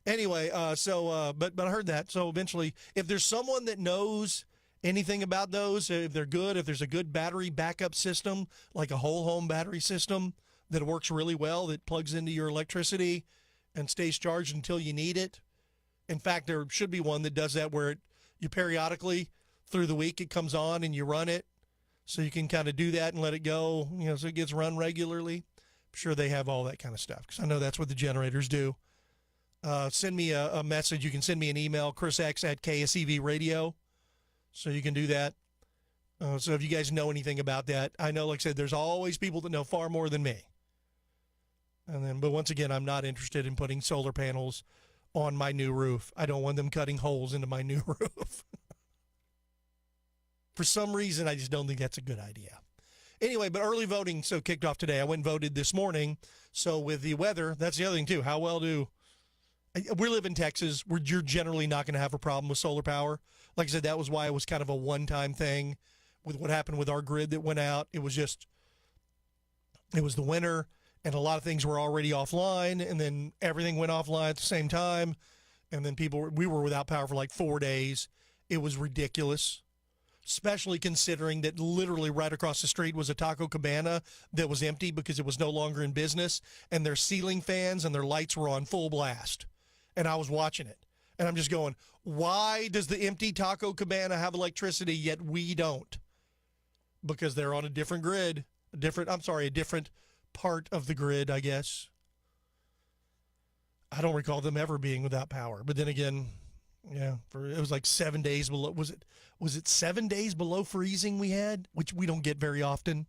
Anyway, but I heard that. So eventually, if there's someone that knows anything about those, if they're good, if there's a good battery backup system, like a whole home battery system that works really well, that plugs into your electricity and stays charged until you need it. In fact, there should be one that does that where you periodically through the week it comes on and you run it. So you can kind of do that and let it go, so it gets run regularly. I'm sure they have all that kind of stuff because I know that's what the generators do. Send me a message. You can send me an email, ChrisX@KSEV Radio. So you can do that. So if you guys know anything about that, I know, like I said, there's always people that know far more than me. But once again, I'm not interested in putting solar panels on my new roof. I don't want them cutting holes into my new roof. For some reason, I just don't think that's a good idea. Anyway, but early voting kicked off today. I went and voted this morning. So with the weather, that's the other thing too. How well do We live in Texas where you're generally not going to have a problem with solar power. Like I said, that was why it was kind of a one-time thing with what happened with our grid that went out. It was the winter, and a lot of things were already offline, and then everything went offline at the same time, and then we were without power for like 4 days. It was ridiculous, especially considering that literally right across the street was a Taco Cabana that was empty because it was no longer in business, and their ceiling fans and their lights were on full blast. And I was watching it, and I'm just going, why does the empty Taco Cabana have electricity, yet we don't? Because they're on a different grid, a different part of the grid, I guess. I don't recall them ever being without power. But then again, yeah, it was like 7 days below. Was it 7 days below freezing we had, which we don't get very often?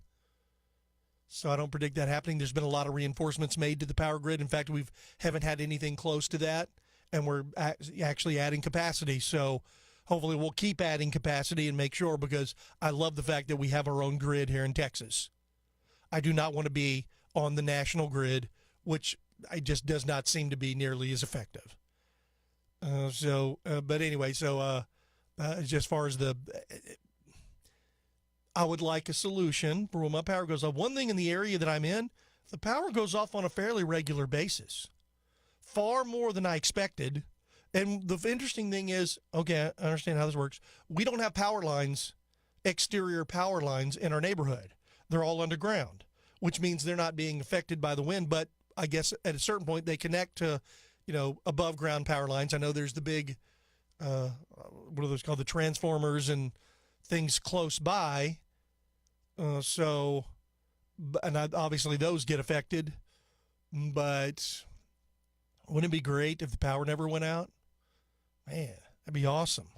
So I don't predict that happening. There's been a lot of reinforcements made to the power grid. In fact, we haven't had anything close to that, and we're actually adding capacity. So hopefully we'll keep adding capacity and make sure, because I love the fact that we have our own grid here in Texas. I do not want to be on the national grid, which it just does not seem to be nearly as effective. But anyway, as far as I would like a solution for when my power goes off. One thing in the area that I'm in, the power goes off on a fairly regular basis, far more than I expected. And the interesting thing is, okay, I understand how this works. We don't have power lines, exterior power lines in our neighborhood. They're all underground, which means they're not being affected by the wind. But I guess at a certain point they connect to, above ground power lines. I know there's the big, what are those called? The transformers and things close by. Obviously those get affected, but wouldn't it be great if the power never went out? Man, that'd be awesome.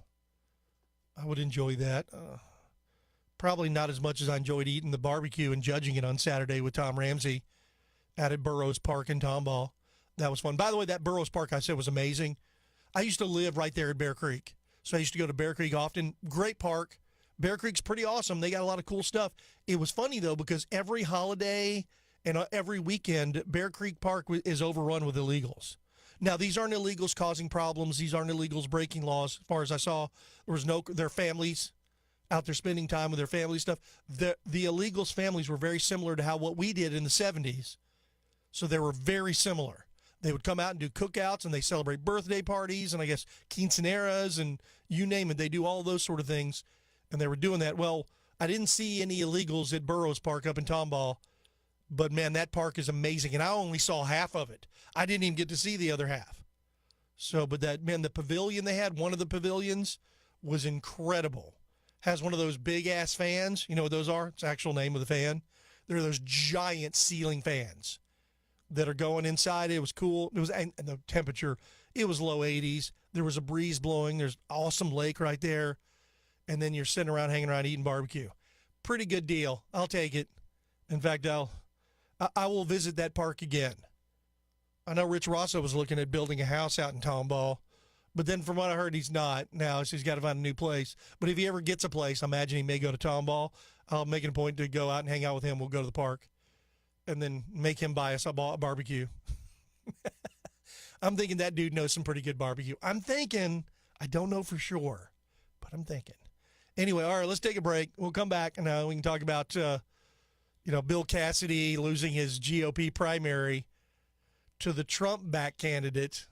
I would enjoy that. Probably not as much as I enjoyed eating the barbecue and judging it on Saturday with Tom Ramsey out at Burroughs Park in Tomball. That was fun. By the way, that Burroughs Park I said was amazing. I used to live right there at Bear Creek, so I used to go to Bear Creek often. Great park. Bear Creek's pretty awesome. They got a lot of cool stuff. It was funny, though, because every holiday and every weekend, Bear Creek Park is overrun with illegals. Now, these aren't illegals causing problems. These aren't illegals breaking their families out there spending time with their family stuff. The illegals' families were very similar to what we did in the 70s. So they were very similar. They would come out and do cookouts, and they celebrate birthday parties, and I guess quinceaneras, and you name it. They do all those sort of things. And they were doing that. Well, I didn't see any illegals at Burroughs Park up in Tomball, but man, that park is amazing. And I only saw half of it. I didn't even get to see the other half. The pavilion they had, one of the pavilions was incredible. Has one of those big ass fans. You know what those are? It's the actual name of the fan. They're those giant ceiling fans that are going inside. It was cool. And the temperature, it was low 80s. There was a breeze blowing. There's an awesome lake right there. And then you're sitting around, hanging around, eating barbecue. Pretty good deal. I'll take it. In fact, I will visit that park again. I know Rich Rosso was looking at building a house out in Tomball, but then from what I heard, he's not now, so he's got to find a new place. But if he ever gets a place, I imagine he may go to Tomball. I'll make it a point to go out and hang out with him. We'll go to the park and then make him buy us a barbecue. I'm thinking that dude knows some pretty good barbecue. I don't know for sure, but I'm thinking. Anyway, all right, let's take a break. We'll come back, and we can talk about, Bill Cassidy losing his GOP primary to the Trump-backed candidate,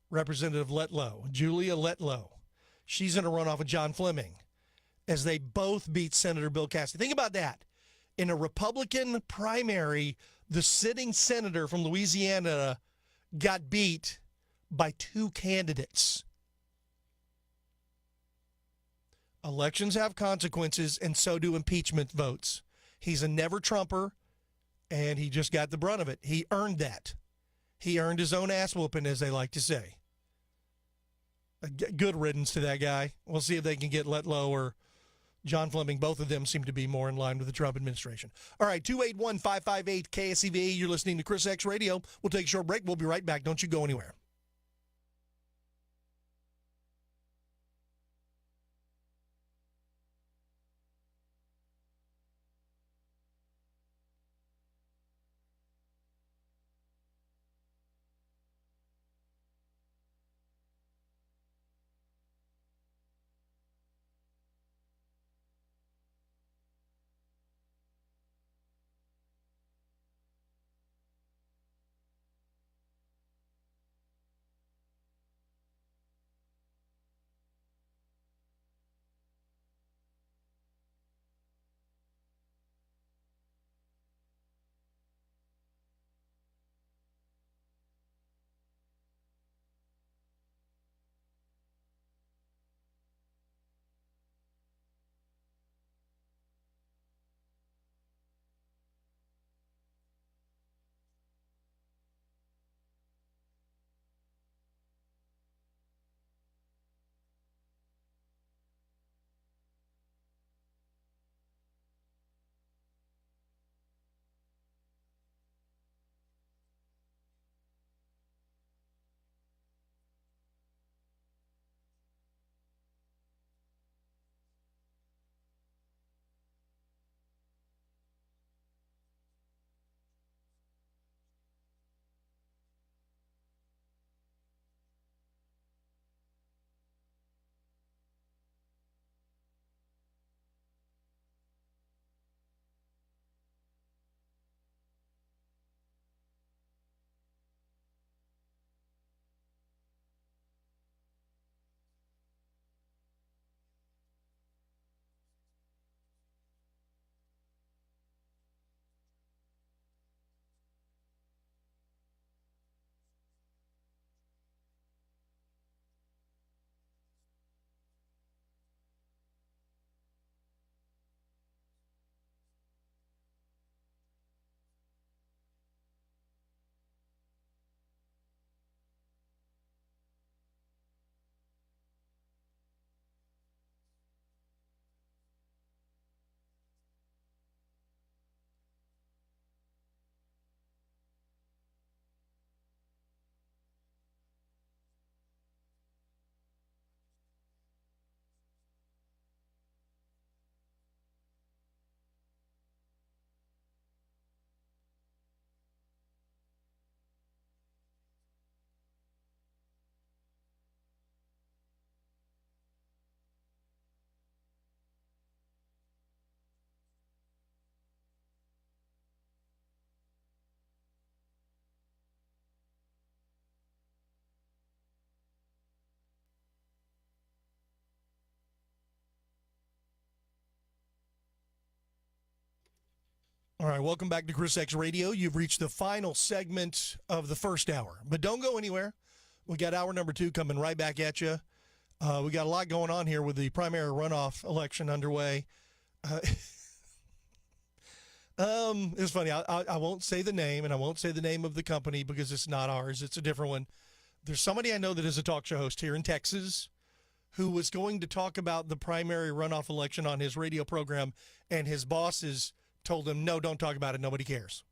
Representative Letlow, Julia Letlow. She's in a runoff with John Fleming as they both beat Senator Bill Cassidy. Think about that. In a Republican primary, the sitting senator from Louisiana got beat by two candidates. Elections have consequences, and so do impeachment votes. He's a never-Trumper, and he just got the brunt of it. He earned that. He earned his own ass whooping, as they like to say. Good riddance to that guy. We'll see if they can get Letlow or John Fleming. Both of them seem to be more in line with the Trump administration. All right, 281-558 KSEV. You're listening to Chris X Radio. We'll take a short break. We'll be right back. Don't you go anywhere. All right, welcome back to ChrisXradio. You've reached the final segment of the first hour, but don't go anywhere. We got hour number 2 coming right back at you. We got a lot going on here with the primary runoff election underway. It's funny. I won't say the name, and I won't say the name of the company because it's not ours. It's a different one. There's somebody I know that is a talk show host here in Texas who was going to talk about the primary runoff election on his radio program, and his bosses told him, no, don't talk about it. Nobody cares.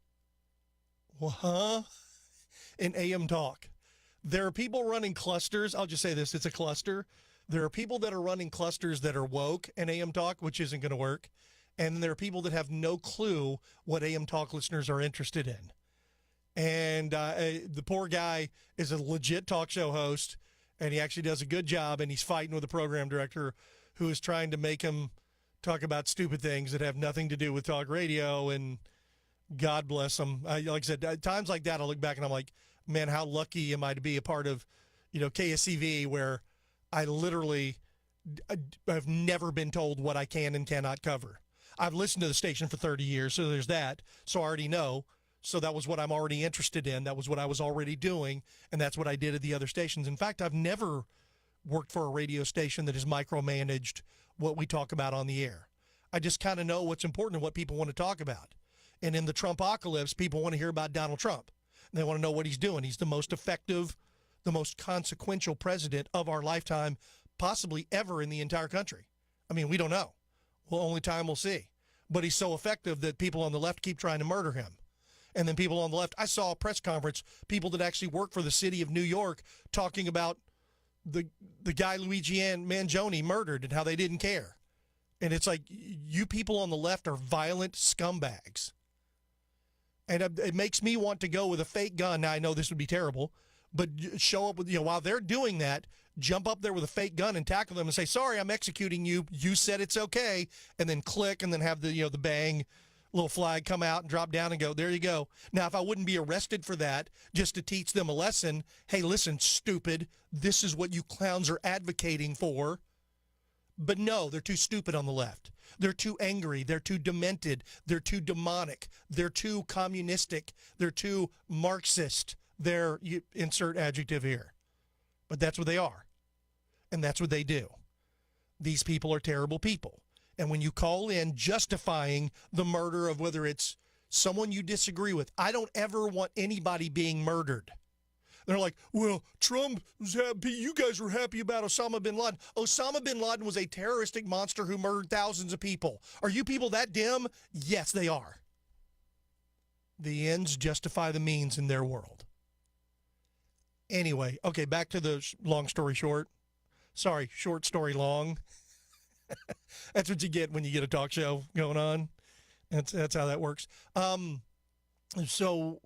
Well, huh? In AM talk. There are people running clusters. I'll just say this. It's a cluster. There are people that are running clusters that are woke in AM talk, which isn't going to work. And there are people that have no clue what AM talk listeners are interested in. And the poor guy is a legit talk show host, and he actually does a good job, and he's fighting with the program director who is trying to make him talk about stupid things that have nothing to do with talk radio, and God bless him. Like I said, at times like that, I look back and I'm like, man, how lucky am I to be a part of, KSEV, where I literally have never been told what I can and cannot cover. I've listened to the station for 30 years, so there's that. So I already know. So that was what I'm already interested in. That was what I was already doing, and that's what I did at the other stations. In fact, I've never worked for a radio station that has micromanaged what we talk about on the air. I just kind of know what's important and what people want to talk about. And in the Trumpocalypse, people want to hear about Donald Trump. They want to know what he's doing. He's the most effective, the most consequential president of our lifetime, possibly ever in the entire country. I mean, we don't know. Well, only time will see. But he's so effective that people on the left keep trying to murder him. And then people on the left, I saw a press conference, people that actually work for the city of New York talking about the guy Luigi Mangione murdered and how they didn't care. And it's like, you people on the left are violent scumbags. And it makes me want to go with a fake gun. Now, I know this would be terrible, but show up with, while they're doing that, jump up there with a fake gun and tackle them and say, sorry, I'm executing you. You said it's okay. And then click and then have the bang little flag come out and drop down and go, there you go. Now, if I wouldn't be arrested for that, just to teach them a lesson, hey, listen, stupid, this is what you clowns are advocating for. But no, they're too stupid on the left. They're too angry. They're too demented. They're too demonic. They're too communistic. They're too Marxist. They're, you insert adjective here. But that's what they are. And that's what they do. These people are terrible people. And when you call in justifying the murder of whether it's someone you disagree with, I don't ever want anybody being murdered. They're like, well, Trump was happy. You guys were happy about Osama bin Laden. Osama bin Laden was a terroristic monster who murdered thousands of people. Are you people that dim? Yes, they are. The ends justify the means in their world. Anyway, okay, back to the long story short. Sorry, short story long. That's what you get when you get a talk show going on. That's how that works. So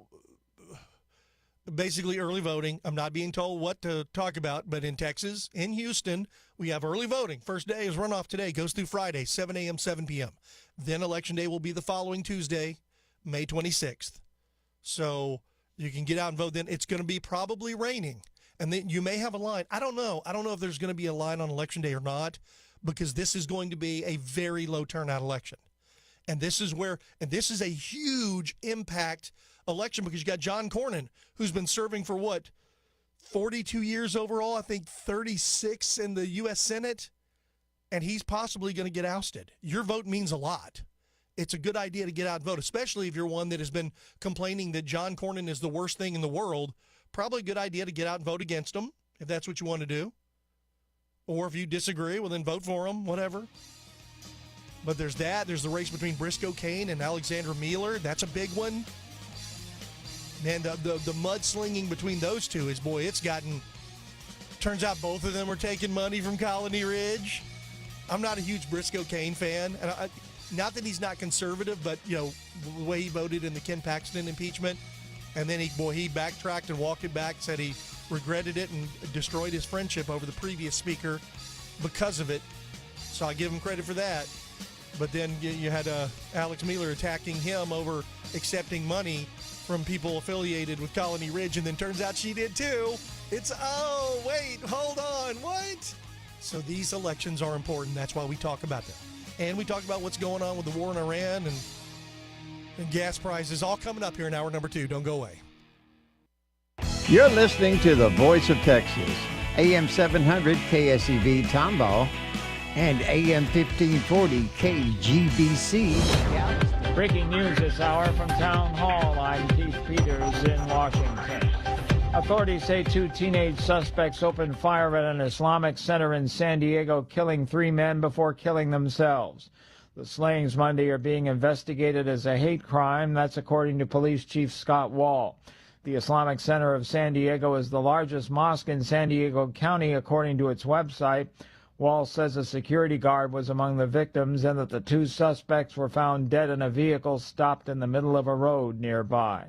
basically early voting. I'm not being told what to talk about, but in Texas, in Houston, we have early voting. First day is runoff today, goes through Friday, 7 a.m., 7 p.m. Then Election Day will be the following Tuesday, May 26th. So you can get out and vote then. It's going to be probably raining, and then you may have a line. I don't know. I don't know if there's going to be a line on Election Day or not, because this is going to be a very low turnout election. And this is a huge impact election, because you got John Cornyn, who's been serving for 42 years overall, I think 36 in the U.S. Senate, and he's possibly going to get ousted. Your vote means a lot. It's a good idea to get out and vote, especially if you're one that has been complaining that John Cornyn is the worst thing in the world. Probably a good idea to get out and vote against him, if that's what you want to do. Or if you disagree, well, then vote for him, whatever. But there's that. There's the race between Briscoe Cain and Alexander Mueller. That's a big one. Man, the mudslinging between those two is, boy, it's gotten... Turns out both of them are taking money from Colony Ridge. I'm not a huge Briscoe Cain fan. And not that he's not conservative, but, the way he voted in the Ken Paxton impeachment. And then he backtracked and walked it back, said he regretted it and destroyed his friendship over the previous speaker because of it. So I give him credit for that. But then you had Alex Mueller attacking him over accepting money from people affiliated with Colony Ridge, and then turns out she did too. Hold on, what? So these elections are important. That's why we talk about them. And we talk about what's going on with the war in Iran, and and gas prices, all coming up here in hour number 2. Don't go away. You're listening to the Voice of Texas, AM 700 KSEV Tomball and AM 1540 KGBC. Breaking news this hour from Town Hall. I'm Keith Peters in Washington. Authorities say 2 teenage suspects opened fire at an Islamic center in San Diego, killing 3 men before killing themselves. The slayings Monday are being investigated as a hate crime. That's according to Police Chief Scott Wall. The Islamic Center of San Diego is the largest mosque in San Diego County, according to its website. Wall says a security guard was among the victims and that the 2 suspects were found dead in a vehicle stopped in the middle of a road nearby.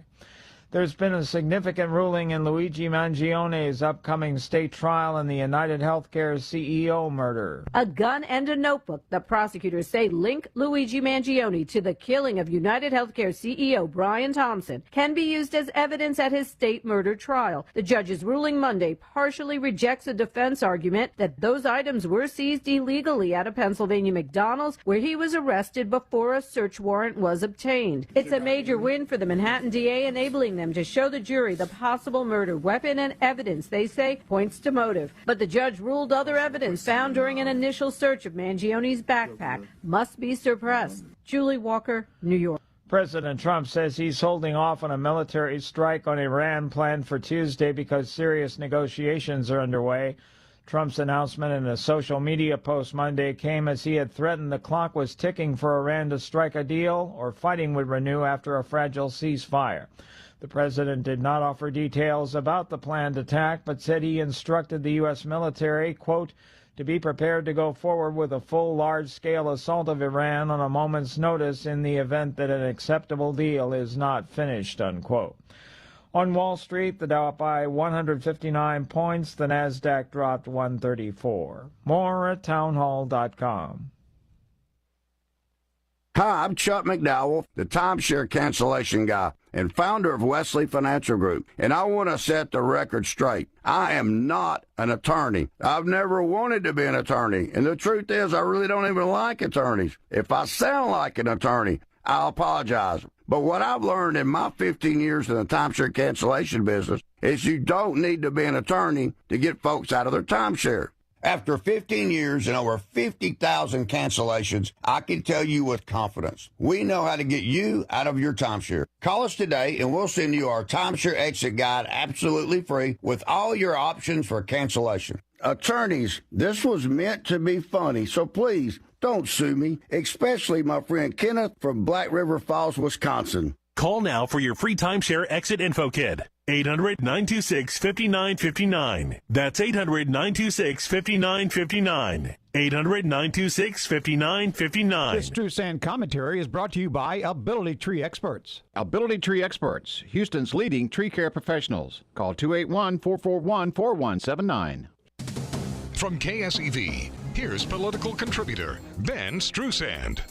There's been a significant ruling in Luigi Mangione's upcoming state trial in the United Healthcare CEO murder. A gun and a notebook, the prosecutors say, link Luigi Mangione to the killing of United Healthcare CEO Brian Thompson, can be used as evidence at his state murder trial. The judge's ruling Monday partially rejects a defense argument that those items were seized illegally at a Pennsylvania McDonald's where he was arrested before a search warrant was obtained. It's a major win for the Manhattan DA, enabling them to show the jury the possible murder weapon, and evidence, they say, points to motive. But the judge ruled other evidence found during an initial search of Mangione's backpack must be suppressed. Julie Walker, New York. President Trump says he's holding off on a military strike on Iran planned for Tuesday because serious negotiations are underway. Trump's announcement in a social media post Monday came as he had threatened the clock was ticking for Iran to strike a deal or fighting would renew after a fragile ceasefire. The president did not offer details about the planned attack, but said he instructed the U.S. military, quote, to be prepared to go forward with a full large-scale assault of Iran on a moment's notice in the event that an acceptable deal is not finished, unquote. On Wall Street, the Dow up by 159 points, the Nasdaq dropped 134. More at townhall.com. Hi, I'm Chuck McDowell, the timeshare cancellation guy and founder of Wesley Financial Group, and I want to set the record straight. I am not an attorney. I've never wanted to be an attorney, and the truth is I really don't even like attorneys. If I sound like an attorney, I'll apologize. But what I've learned in my 15 years in the timeshare cancellation business is you don't need to be an attorney to get folks out of their timeshare. After 15 years and over 50,000 cancellations, I can tell you with confidence, we know how to get you out of your timeshare. Call us today and we'll send you our timeshare exit guide absolutely free with all your options for cancellation. Attorneys, this was meant to be funny, so please don't sue me, especially my friend Kenneth from Black River Falls, Wisconsin. Call now for your free timeshare exit info kit. 800-926-5959. That's 800-926-5959. 800-926-5959. This True Sand commentary is brought to you by Ability Tree Experts. Ability Tree Experts, Houston's leading tree care professionals. Call 281-441-4179. From KSEV, here's political contributor Ben Strusand.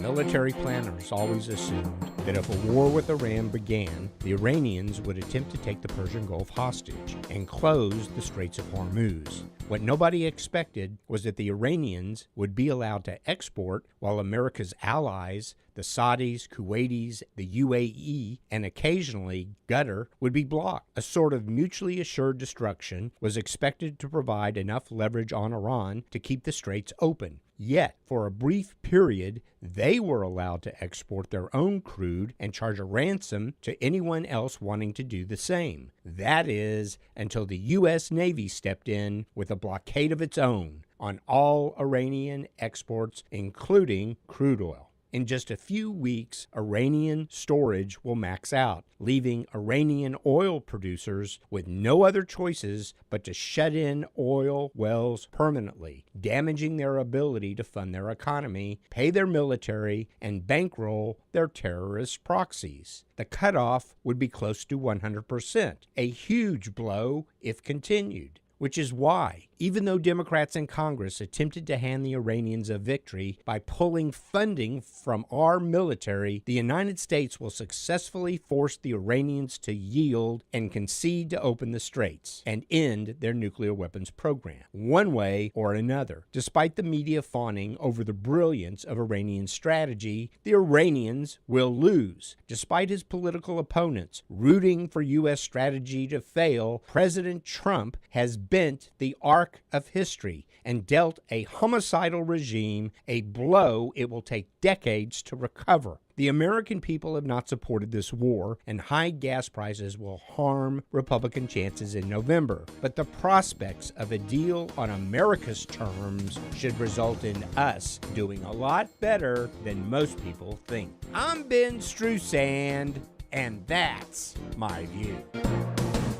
Military planners always assumed that if a war with Iran began, the Iranians would attempt to take the Persian Gulf hostage and close the Straits of Hormuz. What nobody expected was that the Iranians would be allowed to export while America's allies, the Saudis, Kuwaitis, the UAE, and occasionally Qatar, would be blocked. A sort of mutually assured destruction was expected to provide enough leverage on Iran to keep the straits open. Yet, for a brief period, they were allowed to export their own crude and charge a ransom to anyone else wanting to do the same. That is, until the U.S. Navy stepped in with a blockade of its own on all Iranian exports, including crude oil. In just a few weeks, Iranian storage will max out, leaving Iranian oil producers with no other choices but to shut in oil wells permanently, damaging their ability to fund their economy, pay their military, and bankroll their terrorist proxies. The cutoff would be close to 100%, a huge blow if continued, which is why Even though Democrats in Congress attempted to hand the Iranians a victory by pulling funding from our military, the United States will successfully force the Iranians to yield and concede to open the straits and end their nuclear weapons program, one way or another. Despite the media fawning over the brilliance of Iranian strategy, the Iranians will lose. Despite his political opponents rooting for U.S. strategy to fail, President Trump has bent the arc of history and dealt a homicidal regime a blow it will take decades to recover. The American people have not supported this war, and high gas prices will harm Republican chances in November. But the prospects of a deal on America's terms should result in us doing a lot better than most people think. I'm Ben Strusand, and that's my view.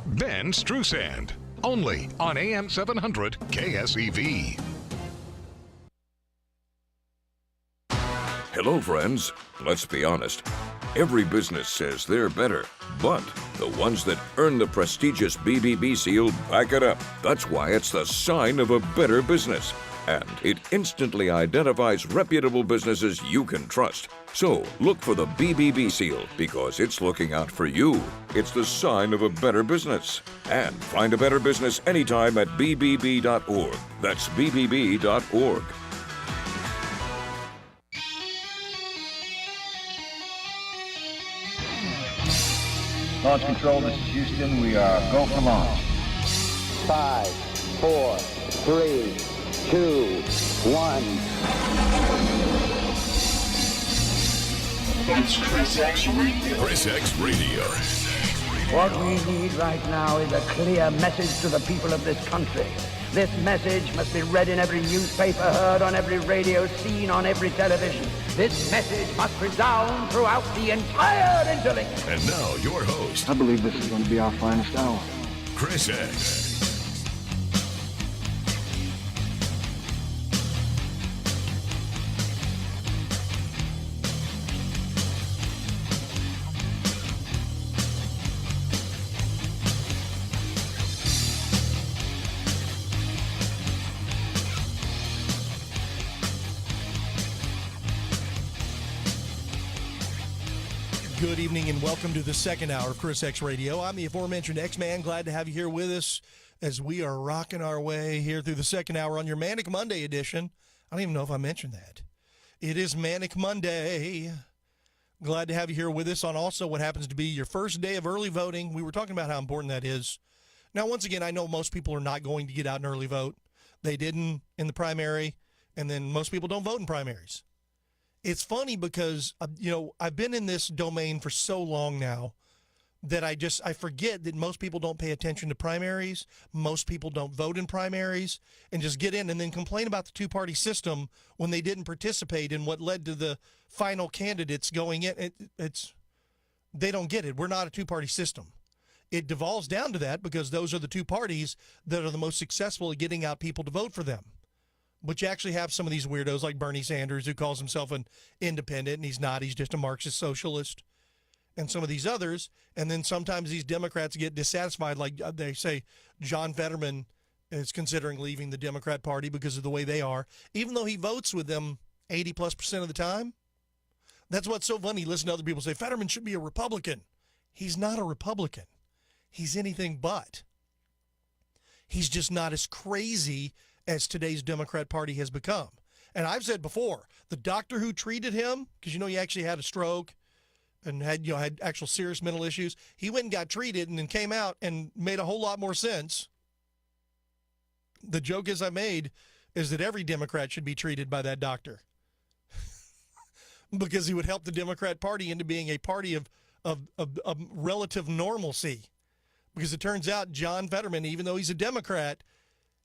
Ben Strusand, only on AM 700 KSEV. Hello, friends. Let's be honest. Every business says they're better, but the ones that earn the prestigious BBB seal back it up. That's why it's the sign of a better business. And it instantly identifies reputable businesses you can trust. So look for the BBB seal because it's looking out for you. It's the sign of a better business. And find a better business anytime at bbb.org. That's bbb.org. Launch control, this is Houston. We are go for launch. 5, 4, 3, 2, 1. It's ChrisXradio. ChrisXradio. What we need right now is a clear message to the people of this country. This message must be read in every newspaper, heard on every radio, seen on every television. This message must resound throughout the entire intellect. And now, your host. I believe this is going to be our finest hour. Chris X. Good evening and welcome to the second hour of Chris X Radio. I'm the aforementioned X-Man. Glad to have you here with us as we are rocking our way here through the second hour on your Manic Monday edition. I don't even know if I mentioned that. It is Manic Monday. Glad to have you here with us on also what happens to be your first day of early voting. We were talking about how important that is. Now, once again, I know most people are not going to get out and early vote. They didn't in the primary, and then most people don't vote in primaries. It's funny because, I've been in this domain for so long now that I forget that most people don't pay attention to primaries. Most people don't vote in primaries and just get in and then complain about the two-party system when they didn't participate in what led to the final candidates going in. They don't get it. We're not a two-party system. It devolves down to that because those are the two parties that are the most successful at getting out people to vote for them. But you actually have some of these weirdos like Bernie Sanders, who calls himself an independent, and he's not. He's just a Marxist socialist. And some of these others. And then sometimes these Democrats get dissatisfied. Like they say John Fetterman is considering leaving the Democrat Party because of the way they are, even though he votes with them 80+% of the time. That's what's so funny. Listen to other people say, Fetterman should be a Republican. He's not a Republican. He's anything but. He's just not as crazy as today's Democrat Party has become. And I've said before, the doctor who treated him, because he actually had a stroke and had actual serious mental issues, he went and got treated and then came out and made a whole lot more sense. The joke I made is that every Democrat should be treated by that doctor because he would help the Democrat Party into being a party of relative normalcy. Because it turns out John Fetterman, even though he's a Democrat,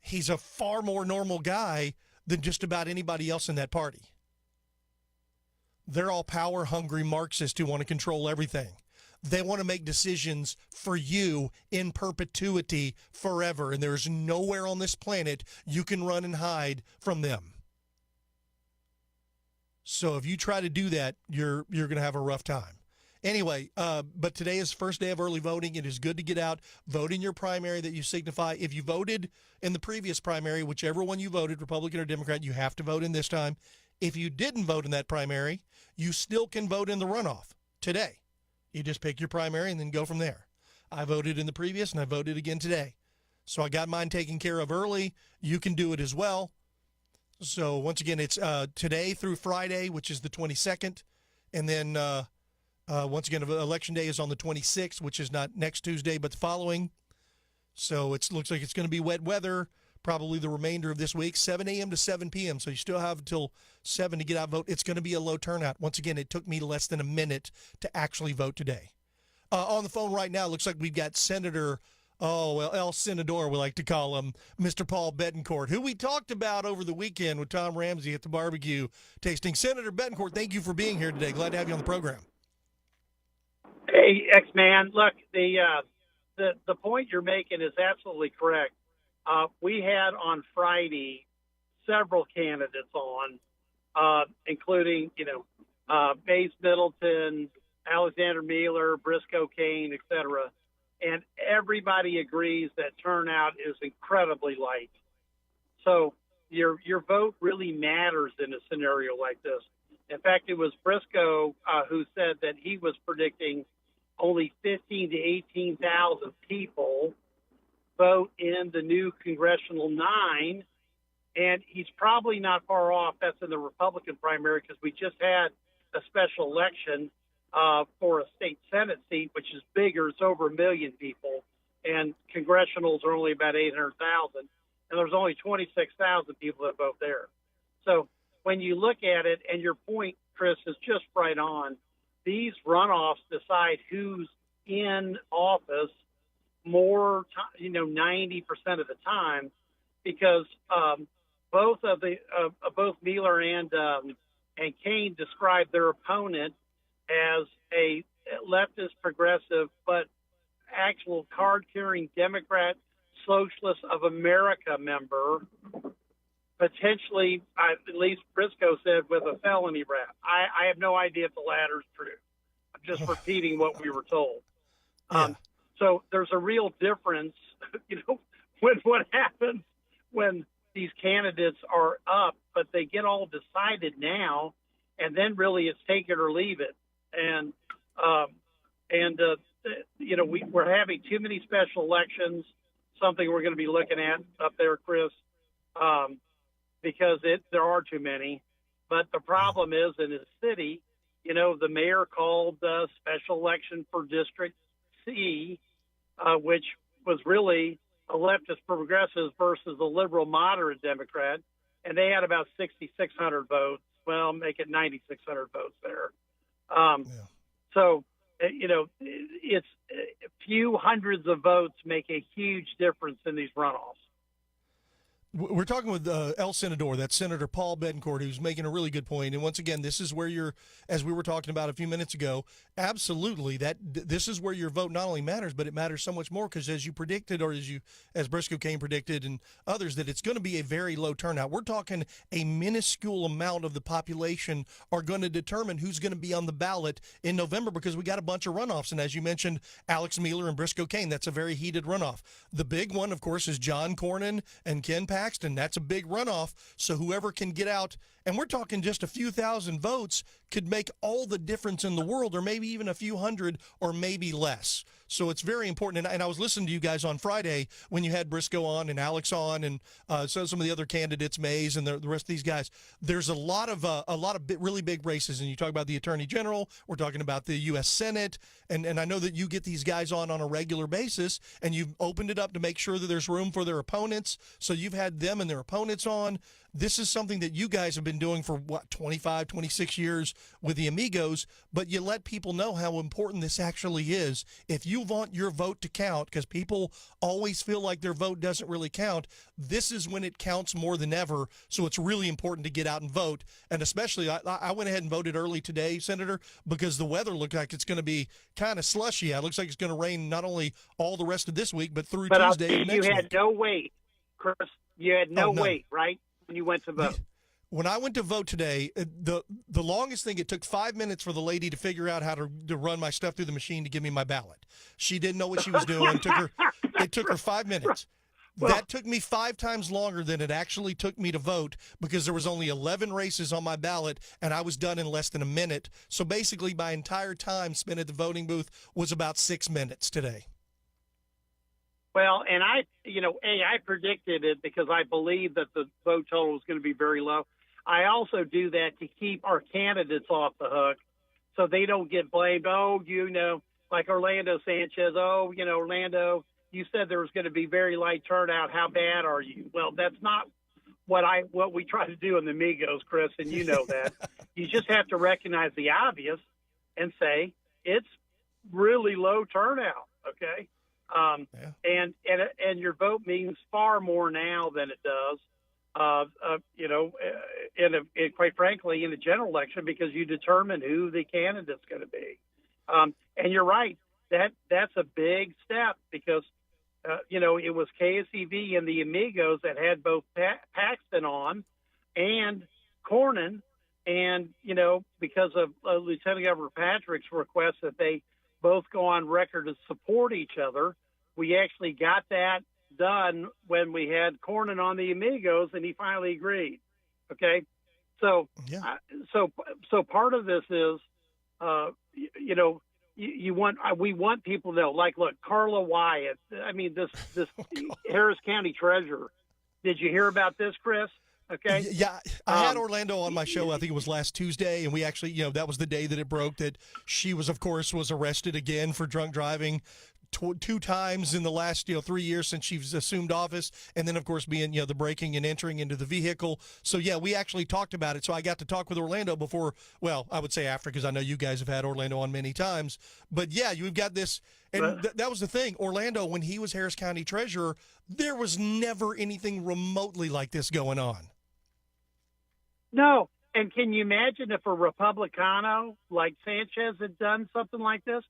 he's a far more normal guy than just about anybody else in that party. They're all power-hungry Marxists who want to control everything. They want to make decisions for you in perpetuity forever, and there's nowhere on this planet you can run and hide from them. So if you try to do that, you're going to have a rough time. Anyway, but today is first day of early voting. It is good to get out, vote in your primary that you signify. If you voted in the previous primary, whichever one you voted, Republican or Democrat, you have to vote in this time. If you didn't vote in that primary, you still can vote in the runoff today. You just pick your primary and then go from there. I voted in the previous and I voted again today. So I got mine taken care of early. You can do it as well. So once again, it's today through Friday, which is the 22nd. And then once again, Election Day is on the 26th, which is not next Tuesday, but the following. So it looks like it's going to be wet weather probably the remainder of this week, 7 a.m. to 7 p.m. So you still have until 7 to get out and vote. It's going to be a low turnout. Once again, it took me less than a minute to actually vote today. On the phone right now, it looks like we've got Senator, El Senador, we like to call him, Mr. Paul Bettencourt, who we talked about over the weekend with Tom Ramsey at the barbecue tasting. Senator Bettencourt, thank you for being here today. Glad to have you on the program. Hey, X-Man, look, the point you're making is absolutely correct. We had on Friday several candidates on, including, Mace Middleton, Alexander Mealer, Briscoe Kane, et cetera. And everybody agrees that turnout is incredibly light. So your vote really matters in a scenario like this. In fact, it was Briscoe who said that he was predicting only 15 to 18,000 people vote in the new Congressional 9, and he's probably not far off. That's in the Republican primary because we just had a special election for a state Senate seat, which is bigger. It's over 1 million people, and congressionals are only about 800,000, and there's only 26,000 people that vote there. So when you look at it, and your point, Chris, is just right on, these runoffs decide who's in office more, 90% of the time, because both Mealer and Kane described their opponent as a leftist progressive, but actual card-carrying Democrat Socialist of America member, potentially, at least Briscoe said, with a felony rap. I have no idea if the latter is true. I'm just repeating what we were told. So there's a real difference, with what happens when these candidates are up, but they get all decided now, and then really it's take it or leave it. And we're having too many special elections, something we're going to be looking at up there, Chris, because there are too many. But the problem is in the city, the mayor called a special election for District C, which was really a leftist progressives versus a liberal moderate Democrat, and they had about 6,600 votes. Well, make it 9,600 votes there. So, it's a few hundreds of votes make a huge difference in these runoffs. We're talking with El Senador, that's Senator Paul Bettencourt, who's making a really good point. And once again, this is where as we were talking about a few minutes ago, absolutely, this is where your vote not only matters, but it matters so much more because as you predicted, or as Briscoe Kane predicted and others, that it's going to be a very low turnout. We're talking a minuscule amount of the population are going to determine who's going to be on the ballot in November because we got a bunch of runoffs. And as you mentioned, Alex Mealer and Briscoe Kane, that's a very heated runoff. The big one, of course, is John Cornyn and Ken Paxton. That's a big runoff. So whoever can get out, and we're talking just a few thousand votes, could make all the difference in the world, or maybe even a few hundred, or maybe less. So it's very important. And I was listening to you guys on Friday when you had Briscoe on and Alex on, and so some of the other candidates, Mays and the rest of these guys. There's a lot of really big races, and you talk about the Attorney General. We're talking about the U.S. Senate, and I know that you get these guys on a regular basis, and you've opened it up to make sure that there's room for their opponents. So you've had them and their opponents on. This is something that you guys have been doing for, 25, 26 years with the Amigos, but you let people know how important this actually is. If you want your vote to count, because people always feel like their vote doesn't really count, this is when it counts more than ever, so it's really important to get out and vote. And especially, I went ahead and voted early today, Senator, because the weather looked like it's going to be kind of slushy. It looks like it's going to rain not only all the rest of this week, but through Tuesday of next week. You had no wait, Chris. You had no wait, right? When you went to vote. When I went to vote today, the longest thing, it took 5 minutes for the lady to figure out how to run my stuff through the machine to give me my ballot. She didn't know what she was doing. It took her 5 minutes. That took me 5 times longer than it actually took me to vote because there was only 11 races on my ballot, and I was done in less than a minute. So basically, my entire time spent at the voting booth was about 6 minutes today. Well, and I predicted it because I believe that the vote total was going to be very low. I also do that to keep our candidates off the hook so they don't get blamed. Oh, like Orlando Sanchez. Oh, Orlando, you said there was going to be very light turnout. How bad are you? Well, that's not what we try to do in the Migos, Chris, and you know that. You just have to recognize the obvious and say it's really low turnout, okay? And your vote means far more now than it does, quite frankly, in a general election, because you determine who the candidate's going to be. And you're right, that's a big step because, it was KSEV and the Amigos that had both Paxton on and Cornyn. And, because of Lieutenant Governor Patrick's request that they both go on record to support each other, we actually got that done when we had Cornyn on the Amigos, and he finally agreed. Okay, so so part of this is, we want people to know. Like, look, Carla Wyatt. I mean, this Harris County treasurer. Did you hear about this, Chris? Okay. Yeah, I had Orlando on my show. I think it was last Tuesday, and we actually, that was the day that it broke that she was arrested again for drunk driving. 2 times in the last 3 years since she's assumed office, and then of course being the breaking and entering into the vehicle. So yeah, we actually talked about it. So I got to talk with Orlando before. Well, I would say after, because I know you guys have had Orlando on many times. But yeah, you've got this, and that was the thing. Orlando, when he was Harris County treasurer, there was never anything remotely like this going on. No, and can you imagine if a Republicano like Sanchez had done something like this?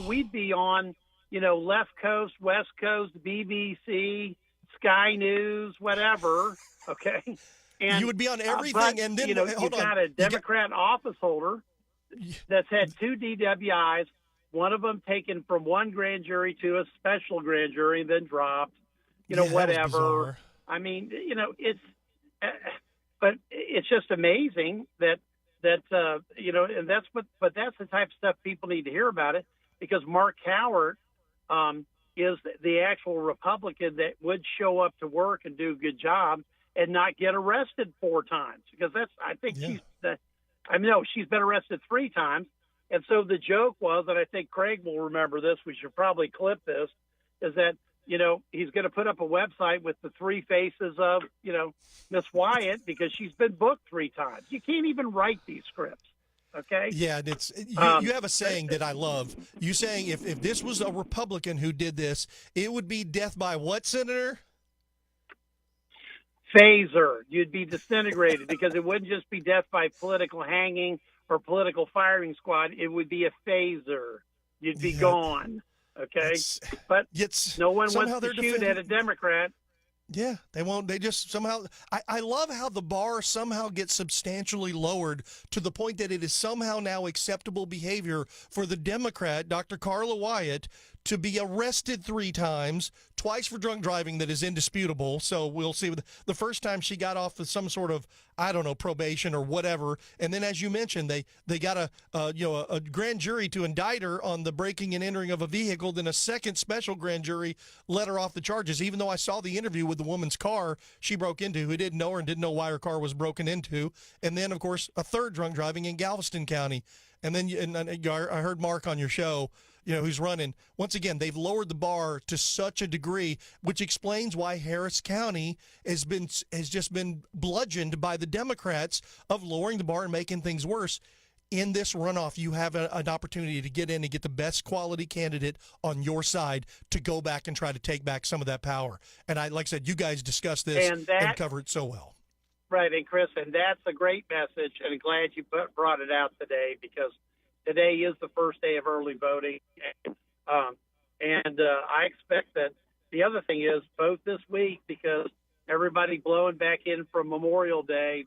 We'd be on. Left Coast, West Coast, BBC, Sky News, whatever. Okay, and you would be on everything. And then you've got a Democrat office holder that's had 2 DWIs. One of them taken from one grand jury to a special grand jury and then dropped. Whatever. I mean, it's, but it's just amazing that and that's the type of stuff people need to hear about it, because Mark Howard is the actual Republican that would show up to work and do a good job and not get arrested 4 times, because she's been arrested 3 times. And so the joke was, and I think Craig will remember this, we should probably clip this, is that, he's going to put up a website with the 3 faces of, Miss Wyatt, because she's been booked 3 times. You can't even write these scripts. Okay. Yeah, it's you have a saying that I love. You saying if this was a Republican who did this, it would be death by what, Senator? Phaser. You'd be disintegrated, because it wouldn't just be death by political hanging or political firing squad. It would be a phaser. You'd be gone. Okay. But no one wants to shoot at a Democrat. Yeah, they won't. They just somehow. I love how the bar somehow gets substantially lowered to the point that it is somehow now acceptable behavior for the Democrat, Dr. Carla Wyatt, to be arrested 3 times, twice for drunk driving that is indisputable. So we'll see. The first time she got off with some sort of, probation or whatever. And then, as you mentioned, they got a grand jury to indict her on the breaking and entering of a vehicle. Then a second special grand jury let her off the charges, even though I saw the interview with the woman's car she broke into, who didn't know her and didn't know why her car was broken into. And then, of course, a third drunk driving in Galveston County. And then I heard Mark on your show, who's running. Once again, they've lowered the bar to such a degree, which explains why Harris County has just been bludgeoned by the Democrats of lowering the bar and making things worse. In this runoff, you have an opportunity to get in and get the best quality candidate on your side to go back and try to take back some of that power. And like I said, you guys discussed this and covered it so well. Right, and Chris, and that's a great message, and I'm glad you brought it out today, because today is the first day of early voting, and I expect that the other thing is vote this week, because everybody blowing back in from Memorial Day.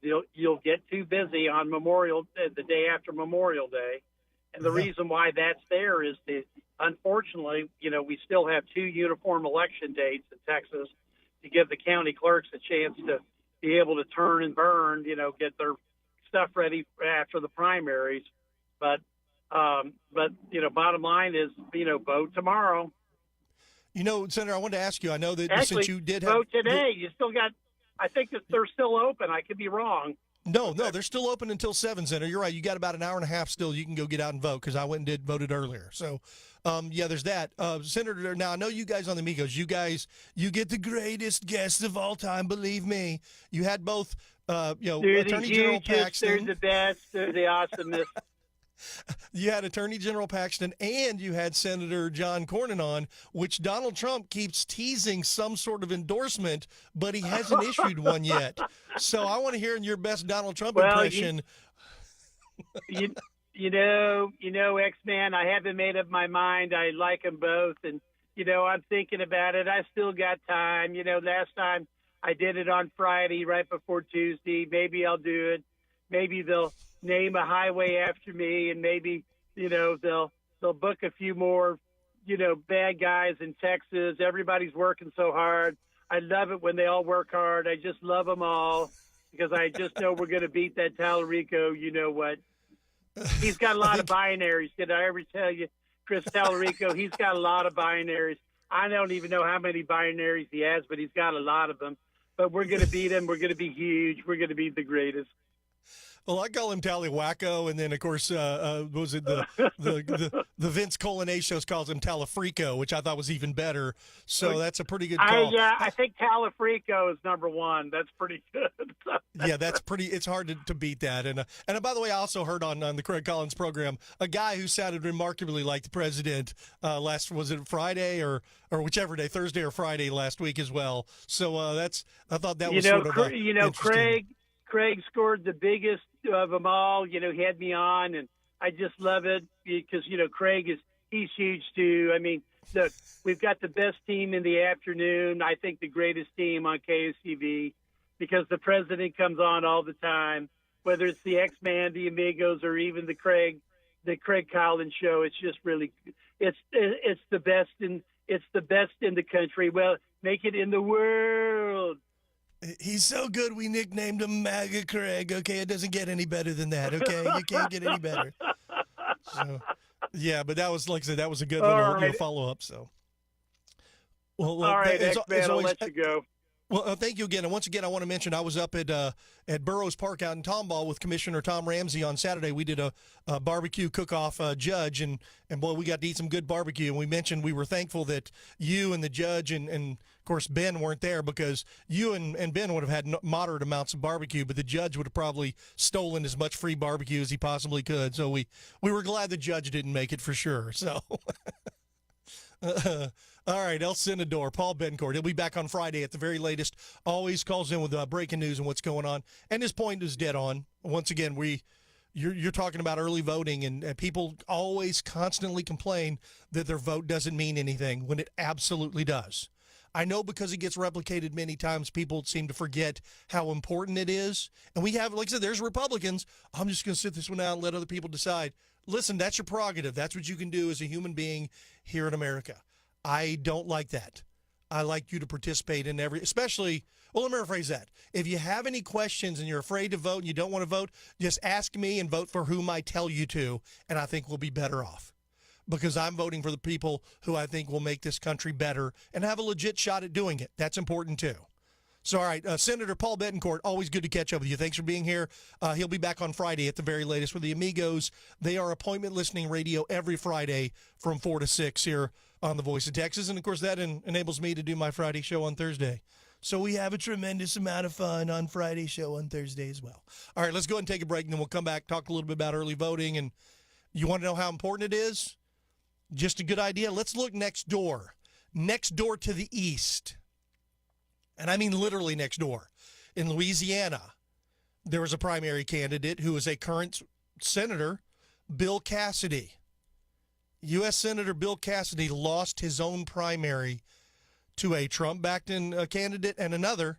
You'll get too busy on the day after Memorial Day. And the reason why that's there is that, unfortunately, we still have 2 uniform election dates in Texas to give the county clerks a chance to be able to turn and burn, get their stuff ready after the primaries. But bottom line is, vote tomorrow. Senator, I wanted to ask you, I know that Actually, since you did vote today, you still got, I think that they're still open. I could be wrong. No, they're still open until 7, Senator. You're right. You got about an hour and a half still. You can go get out and vote because I went and voted earlier. So, there's that. Senator, now I know you guys on the Amigos, you get the greatest guests of all time, believe me. You had both, Attorney General Paxton. They're the best. They're the awesomest. You had Attorney General Paxton and you had Senator John Cornyn on, which Donald Trump keeps teasing some sort of endorsement, but he hasn't issued one yet. So I want to hear your best Donald Trump impression. X-Man, I haven't made up my mind. I like them both. And, I'm thinking about it. I still got time. Last time I did it on Friday right before Tuesday. Maybe I'll do it. Maybe they'll name a highway after me, and maybe they'll book a few more bad guys in Texas. Everybody's working so hard. I love it when they all work hard. I just love them all because I just know we're going to beat that Tallarico. You know what? He's got a lot of binaries. Did I ever tell you, Chris Tallarico? He's got a lot of binaries. I don't even know how many binaries he has, but he's got a lot of them. But we're going to beat him. We're going to be huge. We're going to be the greatest. Well, I call him Tallywacko, and then of course, was it the Vince Colonation calls him Talafrico, which I thought was even better. So that's a pretty good call. I think Talafrico is number 1. That's pretty good. Yeah, that's pretty. It's hard to beat that. And by the way, I also heard on the Craig Collins program a guy who sounded remarkably like the president was it Friday or whichever day, Thursday or Friday last week as well. So I thought that was sort of interesting. Craig scored the biggest of them all. He had me on, and I just love it because, Craig he's huge too. I mean, look, we've got the best team in the afternoon. I think the greatest team on KSEV because the president comes on all the time, whether it's the X-Man, the Amigos, or even the Craig Collins show. It's just really, it's the best in the country. Well, make it in the world. He's so good, we nicknamed him MAGA Craig. Okay, it doesn't get any better than that. Okay, you can't get any better. So, yeah, but that was, like I said, that was a good little follow up. So, well, all right, X-Man, I'll let you go. Well, thank you again. And once again, I want to mention I was up at Burroughs Park out in Tomball with Commissioner Tom Ramsey on Saturday. We did a barbecue cook-off judge, and boy, we got to eat some good barbecue. And we mentioned we were thankful that you and the judge and of course, Ben weren't there because you and Ben would have had moderate amounts of barbecue, but the judge would have probably stolen as much free barbecue as he possibly could. So we were glad the judge didn't make it for sure. So. All right, El Senador, Paul Bencourt. He'll be back on Friday at the very latest. Always calls in with breaking news and what's going on. And his point is dead on. Once again, you're talking about early voting, and people always constantly complain that their vote doesn't mean anything when it absolutely does. I know because it gets replicated many times, people seem to forget how important it is. And we have, like I said, there's Republicans. I'm just going to sit this one out and let other people decide. Listen, that's your prerogative. That's what you can do as a human being here in America. I don't like that. I like you to participate in especially, well, let me rephrase that. If you have any questions and you're afraid to vote and you don't want to vote, just ask me and vote for whom I tell you to, and I think we'll be better off. Because I'm voting for the people who I think will make this country better and have a legit shot at doing it. That's important, too. So, all right, Senator Paul Bettencourt, always good to catch up with you. Thanks for being here. He'll be back on Friday at the very latest with the Amigos. They are appointment listening radio every Friday from 4 to 6 here on The Voice of Texas. And, of course, that enables me to do my Friday show on Thursday. So we have a tremendous amount of fun on Friday's show on Thursday as well. All right, let's go ahead and take a break, and then we'll come back, talk a little bit about early voting. And you want to know how important it is? Just a good idea. Let's look next door to the east. And I mean literally next door. In Louisiana, there was a primary candidate who is a current senator, Bill Cassidy. U.S. Senator Bill Cassidy lost his own primary to a Trump-backed candidate and another,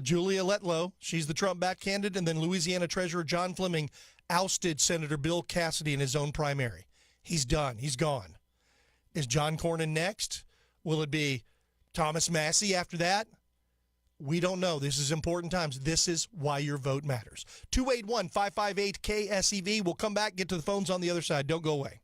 Julia Letlow. She's the Trump-backed candidate. And then Louisiana Treasurer John Fleming ousted Senator Bill Cassidy in his own primary. He's done. He's gone. Is John Cornyn next? Will it be Thomas Massey after that? We don't know. This is important times. This is why your vote matters. 281-558-KSEV. We'll come back, get to the phones on the other side. Don't go away.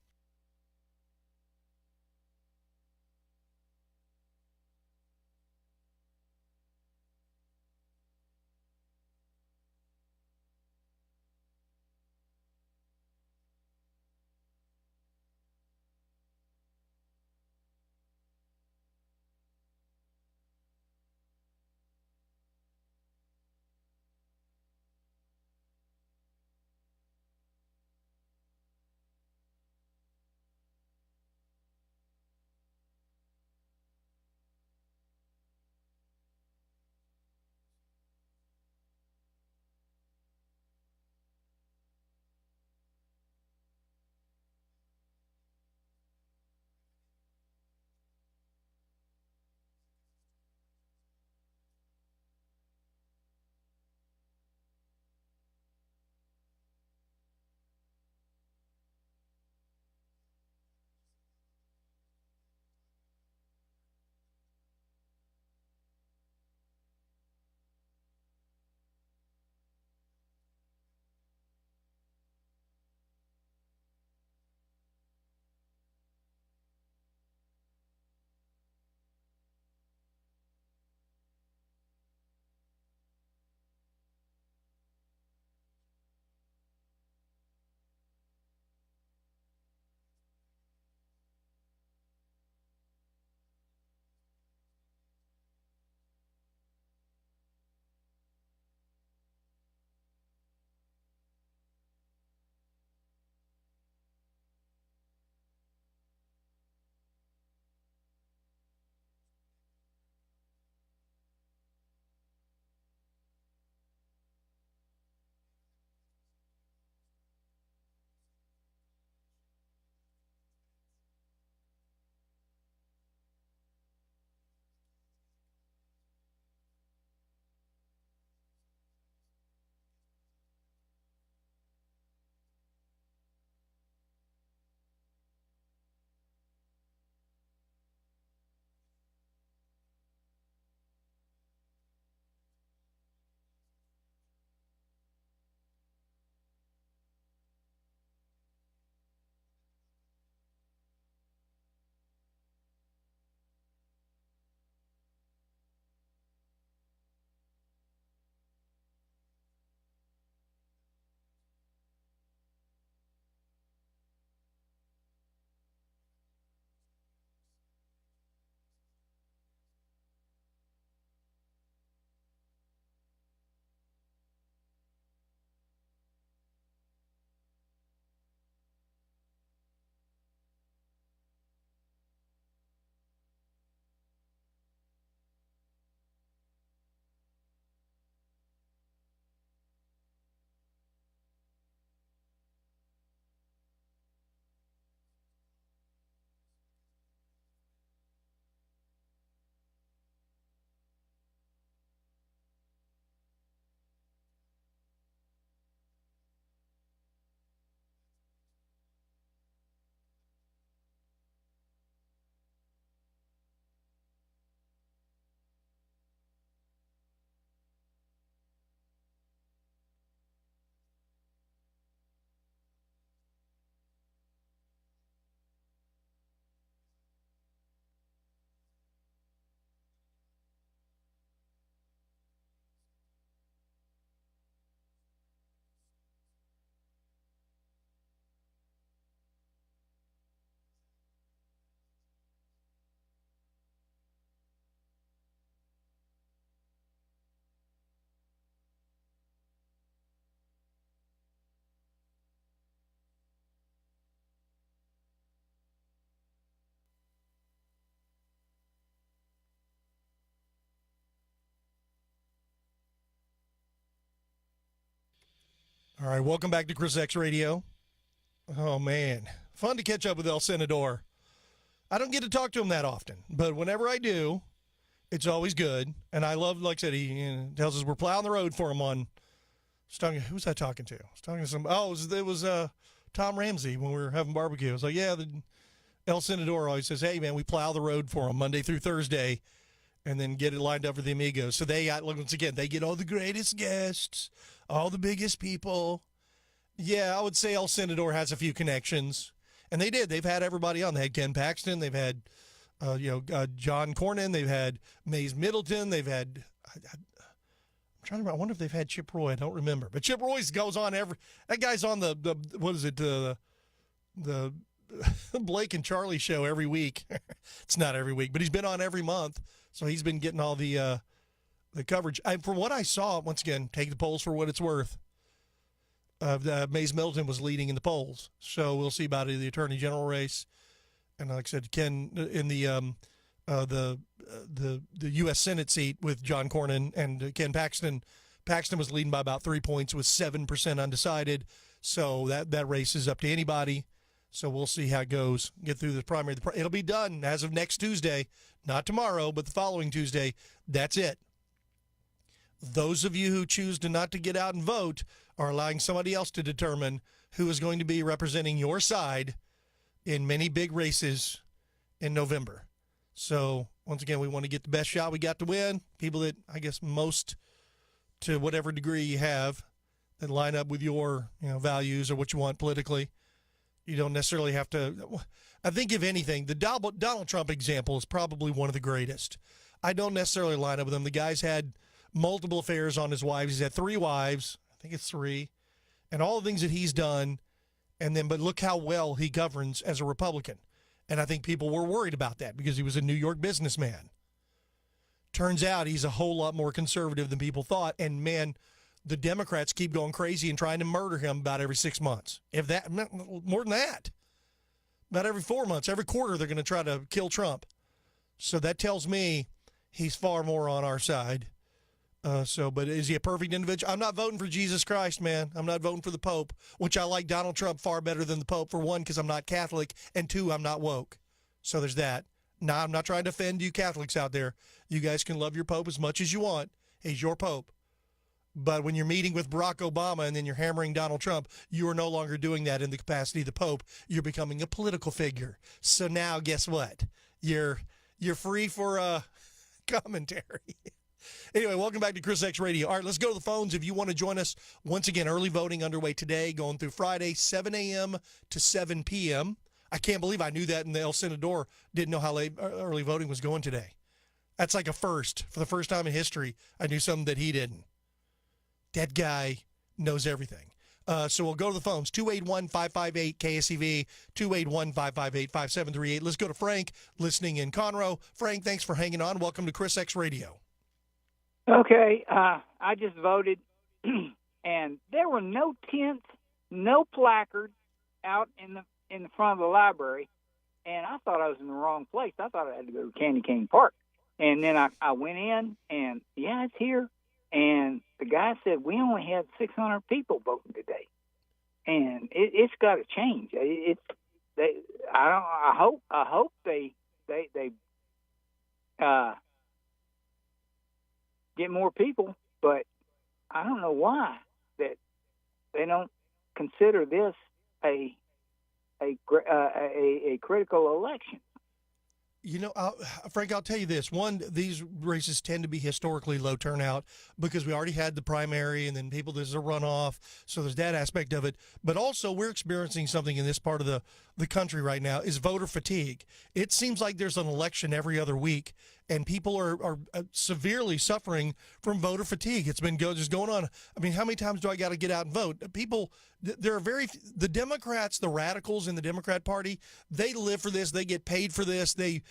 All right, welcome back to ChrisXradio. Oh, man. Fun to catch up with El Senador. I don't get to talk to him that often, but whenever I do, it's always good. And I love, like I said, he tells us we're plowing the road for him on. Who was I talking to? I was talking to some. Oh, it was Tom Ramsey when we were having barbecue. I was like, yeah, El Senador always says, hey, man, we plow the road for him Monday through Thursday and then get it lined up for the amigos. So they got, once again, they get all the greatest guests, all the biggest people. Yeah, I would say El Senador has a few connections. And they did. They've had everybody on. They had Ken Paxton. They've had, John Cornyn. They've had Mays Middleton. They've had, I'm trying to remember. I wonder if they've had Chip Roy. I don't remember. But Chip Roy goes on that guy's on the Blake and Charlie show every week. It's not every week, but he's been on every month. So he's been getting all the coverage. From what I saw, once again, take the polls for what it's worth. Mays Middleton was leading in the polls, so we'll see about the attorney general race. And like I said, Ken in the U.S. Senate seat with John Cornyn and Ken Paxton. Paxton was leading by about 3 points with 7% undecided. So that race is up to anybody. So we'll see how it goes. Get through the primary. It'll be done as of next Tuesday, not tomorrow, but the following Tuesday. That's it. Those of you who choose not to get out and vote are allowing somebody else to determine who is going to be representing your side in many big races in November. So, once again, we want to get the best shot we got to win. People that, I guess, most to whatever degree you have that line up with your values or what you want politically. You don't necessarily have to. I think, if anything, the Donald Trump example is probably one of the greatest. I don't necessarily line up with him. The guy's had multiple affairs on his wives. He's had 3 wives. I think it's 3. And all the things that he's done. But look how well he governs as a Republican. And I think people were worried about that because he was a New York businessman. Turns out he's a whole lot more conservative than people thought. And, man, the Democrats keep going crazy and trying to murder him about every 6 months. If that, more than that. About every 4 months, every quarter, they're going to try to kill Trump. So that tells me he's far more on our side. But is he a perfect individual? I'm not voting for Jesus Christ, man. I'm not voting for the Pope, which I like Donald Trump far better than the Pope, for one, because I'm not Catholic, and 2, I'm not woke. So there's that. Now, I'm not trying to offend you Catholics out there. You guys can love your Pope as much as you want. He's your Pope. But when you're meeting with Barack Obama and then you're hammering Donald Trump, you are no longer doing that in the capacity of the Pope. You're becoming a political figure. So now, guess what? You're free for commentary. Anyway, welcome back to ChrisX Radio. All right, let's go to the phones. If you want to join us, once again, early voting underway today, going through Friday, 7 a.m. to 7 p.m. I can't believe I knew that, and the El Senador didn't know how late early voting was going today. That's like a first. For the first time in history, I knew something that he didn't. That guy knows everything. So we'll go to the phones, 281-558-KSEV, 281-558-5738. Let's go to Frank, listening in Conroe. Frank, thanks for hanging on. Welcome to ChrisX Radio. Okay, I just voted, and there were no tents, no placards out in the front of the library, and I thought I was in the wrong place. I thought I had to go to Candy Cane Park, and then I went in, and yeah, it's here, and the guy said we only had 600 people voting today, and it's got to change. I hope they get more people, but I don't know why that they don't consider this a critical election. Frank, I'll tell you this. One, these races tend to be historically low turnout because we already had the primary and then there's a runoff. So there's that aspect of it. But also we're experiencing something in this part of the country right now is voter fatigue. It seems like there's an election every other week, and people are severely suffering from voter fatigue. It's been just going on. I mean, how many times do I got to get out and vote? People, the Democrats, the radicals in the Democrat Party, they live for this. They get paid for this. They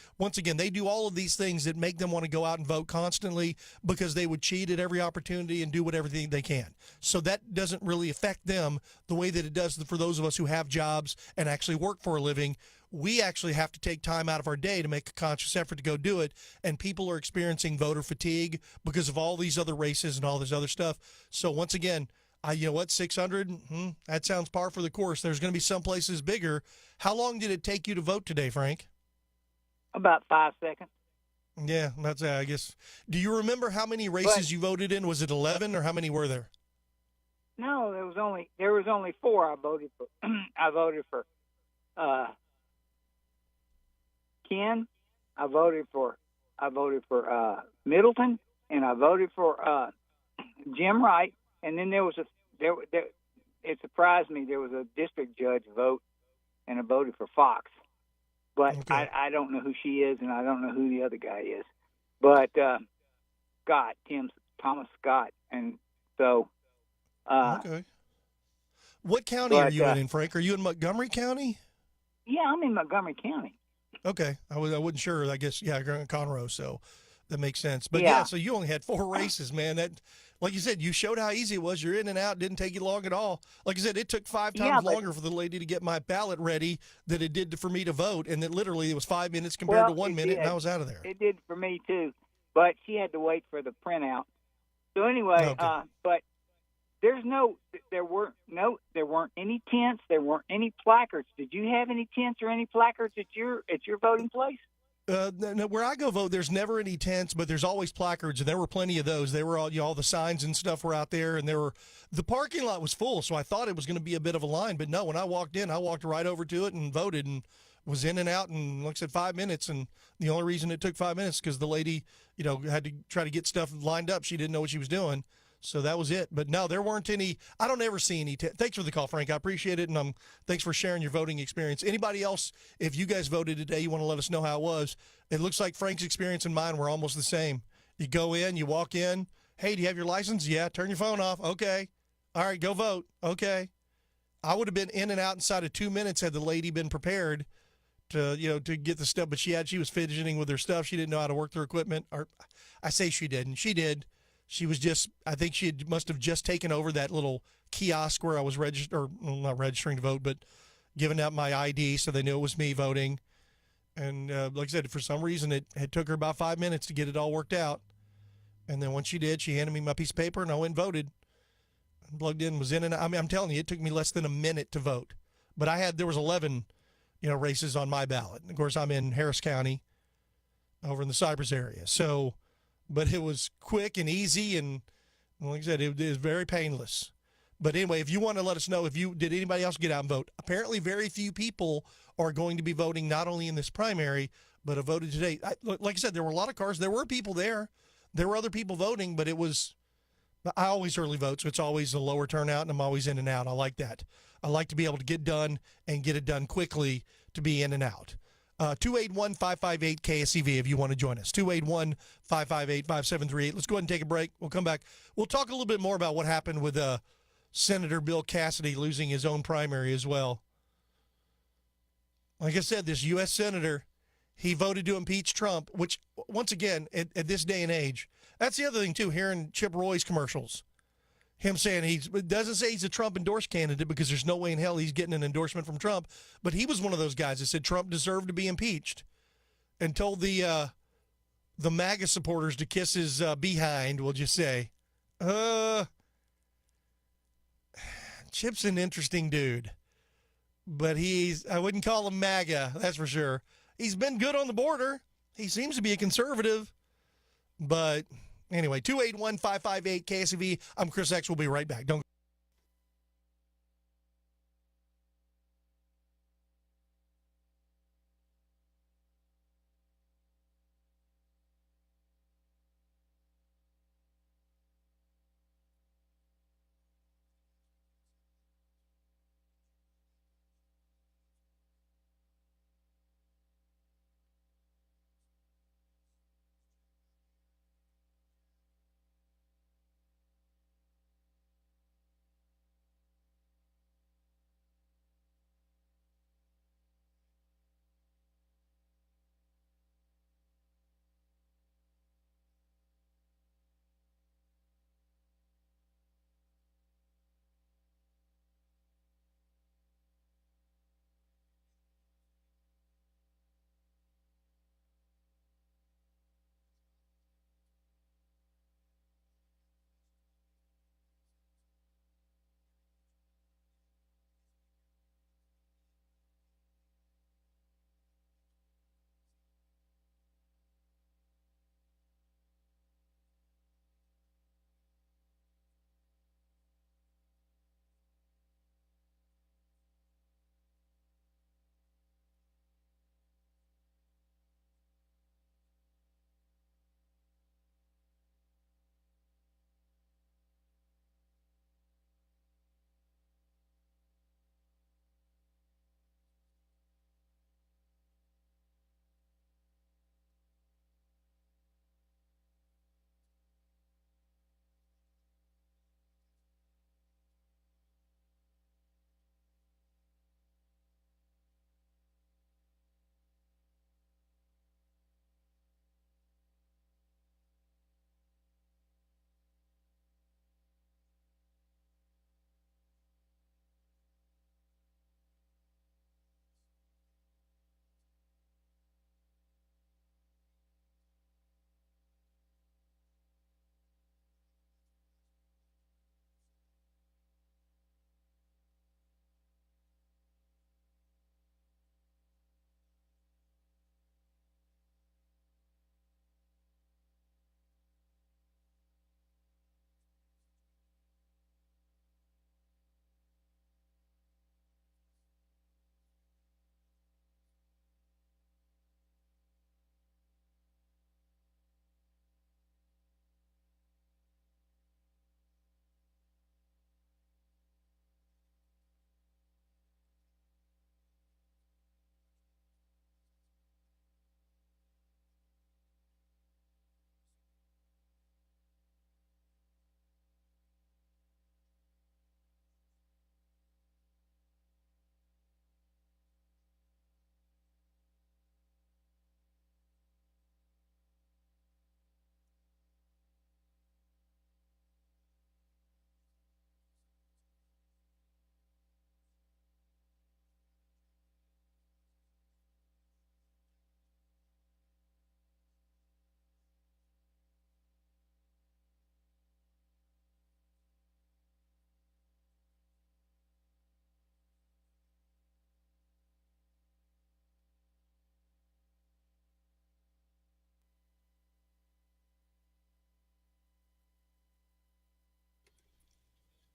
do all of these things that make them want to go out and vote constantly because they would cheat at every opportunity and do whatever they can. So that doesn't really affect them the way that it does for those of us who have jobs and actually work for a living. We actually have to take time out of our day to make a conscious effort to go do it, and people are experiencing voter fatigue because of all these other races and all this other stuff. So once again, 600? That sounds par for the course. There's going to be some places bigger. How long did it take you to vote today, Frank? About 5 seconds. Yeah, that's I guess. Do you remember how many races you voted in? Was it 11 or how many were there? No, there was only 4 I voted for. I voted for Ken. I voted for Middleton, and I voted for Jim Wright. And then there was it surprised me, there was a district judge vote, and I voted for Fox. But okay. I don't know who she is, and I don't know who the other guy is. But Scott, Thomas Scott. And so... okay. What county are you in, Frank? Are you in Montgomery County? Yeah, I'm in Montgomery County. Okay. I wasn't sure. I guess, yeah, you're in Conroe, so that makes sense. But, yeah, so you only had 4 races, man. That, like you said, you showed how easy it was. You're in and out. Didn't take you long at all. Like I said, it took 5 times longer for the lady to get my ballot ready than it did for me to vote. And that literally it was 5 minutes compared to 1 minute, and I was out of there. It did for me, too. But she had to wait for the printout. So anyway, but there weren't any tents. There weren't any placards. Did you have any tents or any placards at your voting place? No, where I go vote, there's never any tents, but there's always placards, and there were plenty of those. They were all the signs and stuff were out there, and the parking lot was full, so I thought it was going to be a bit of a line. But no, when I walked in, I walked right over to it and voted, and was in and out in, like I said, 5 minutes. And the only reason it took 5 minutes because the lady, had to try to get stuff lined up. She didn't know what she was doing. So that was it. But no, there weren't any. I don't ever see any. Thanks for the call, Frank. I appreciate it. And thanks for sharing your voting experience. Anybody else, if you guys voted today, you want to let us know how it was. It looks like Frank's experience and mine were almost the same. You go in, you walk in. Hey, do you have your license? Yeah. Turn your phone off. Okay. All right, go vote. Okay. I would have been in and out inside of 2 minutes had the lady been prepared to get the stuff. But she was fidgeting with her stuff. She didn't know how to work their equipment. Or I say she didn't. She did. She was I think must have just taken over that little kiosk where I was not registering to vote, but giving out my ID so they knew it was me voting. And like I said, for some reason, it took her about 5 minutes to get it all worked out. And then once she did, she handed me my piece of paper, and I went and voted. I plugged in, was in, and I'm telling you, it took me less than a minute to vote. But there was 11, races on my ballot. And of course, I'm in Harris County over in the Cypress area. So... But it was quick and easy, and like I said, it was very painless. But anyway, if you want to let us know, did anybody else get out and vote? Apparently, very few people are going to be voting not only in this primary, but have voted today. Like I said, there were a lot of cars. There were people there. There were other people voting, but I always early vote, so it's always a lower turnout, and I'm always in and out. I like that. I like to be able to get done and get it done quickly to be in and out. 281-558-KSEV if you want to join us. 281-558-5738. Let's go ahead and take a break. We'll come back. We'll talk a little bit more about what happened with Senator Bill Cassidy losing his own primary as well. Like I said, this U.S. Senator, he voted to impeach Trump, which, once again, at this day and age, that's the other thing, too, hearing Chip Roy's commercials. Him saying it doesn't say he's a Trump endorsed candidate because there's no way in hell he's getting an endorsement from Trump. But he was one of those guys that said Trump deserved to be impeached and told the MAGA supporters to kiss his behind, we'll just say. Chip's an interesting dude, but I wouldn't call him MAGA, that's for sure. He's been good on the border. He seems to be a conservative, but... Anyway, 281-558-KSEV. I'm Chris X. We'll be right back. Don't.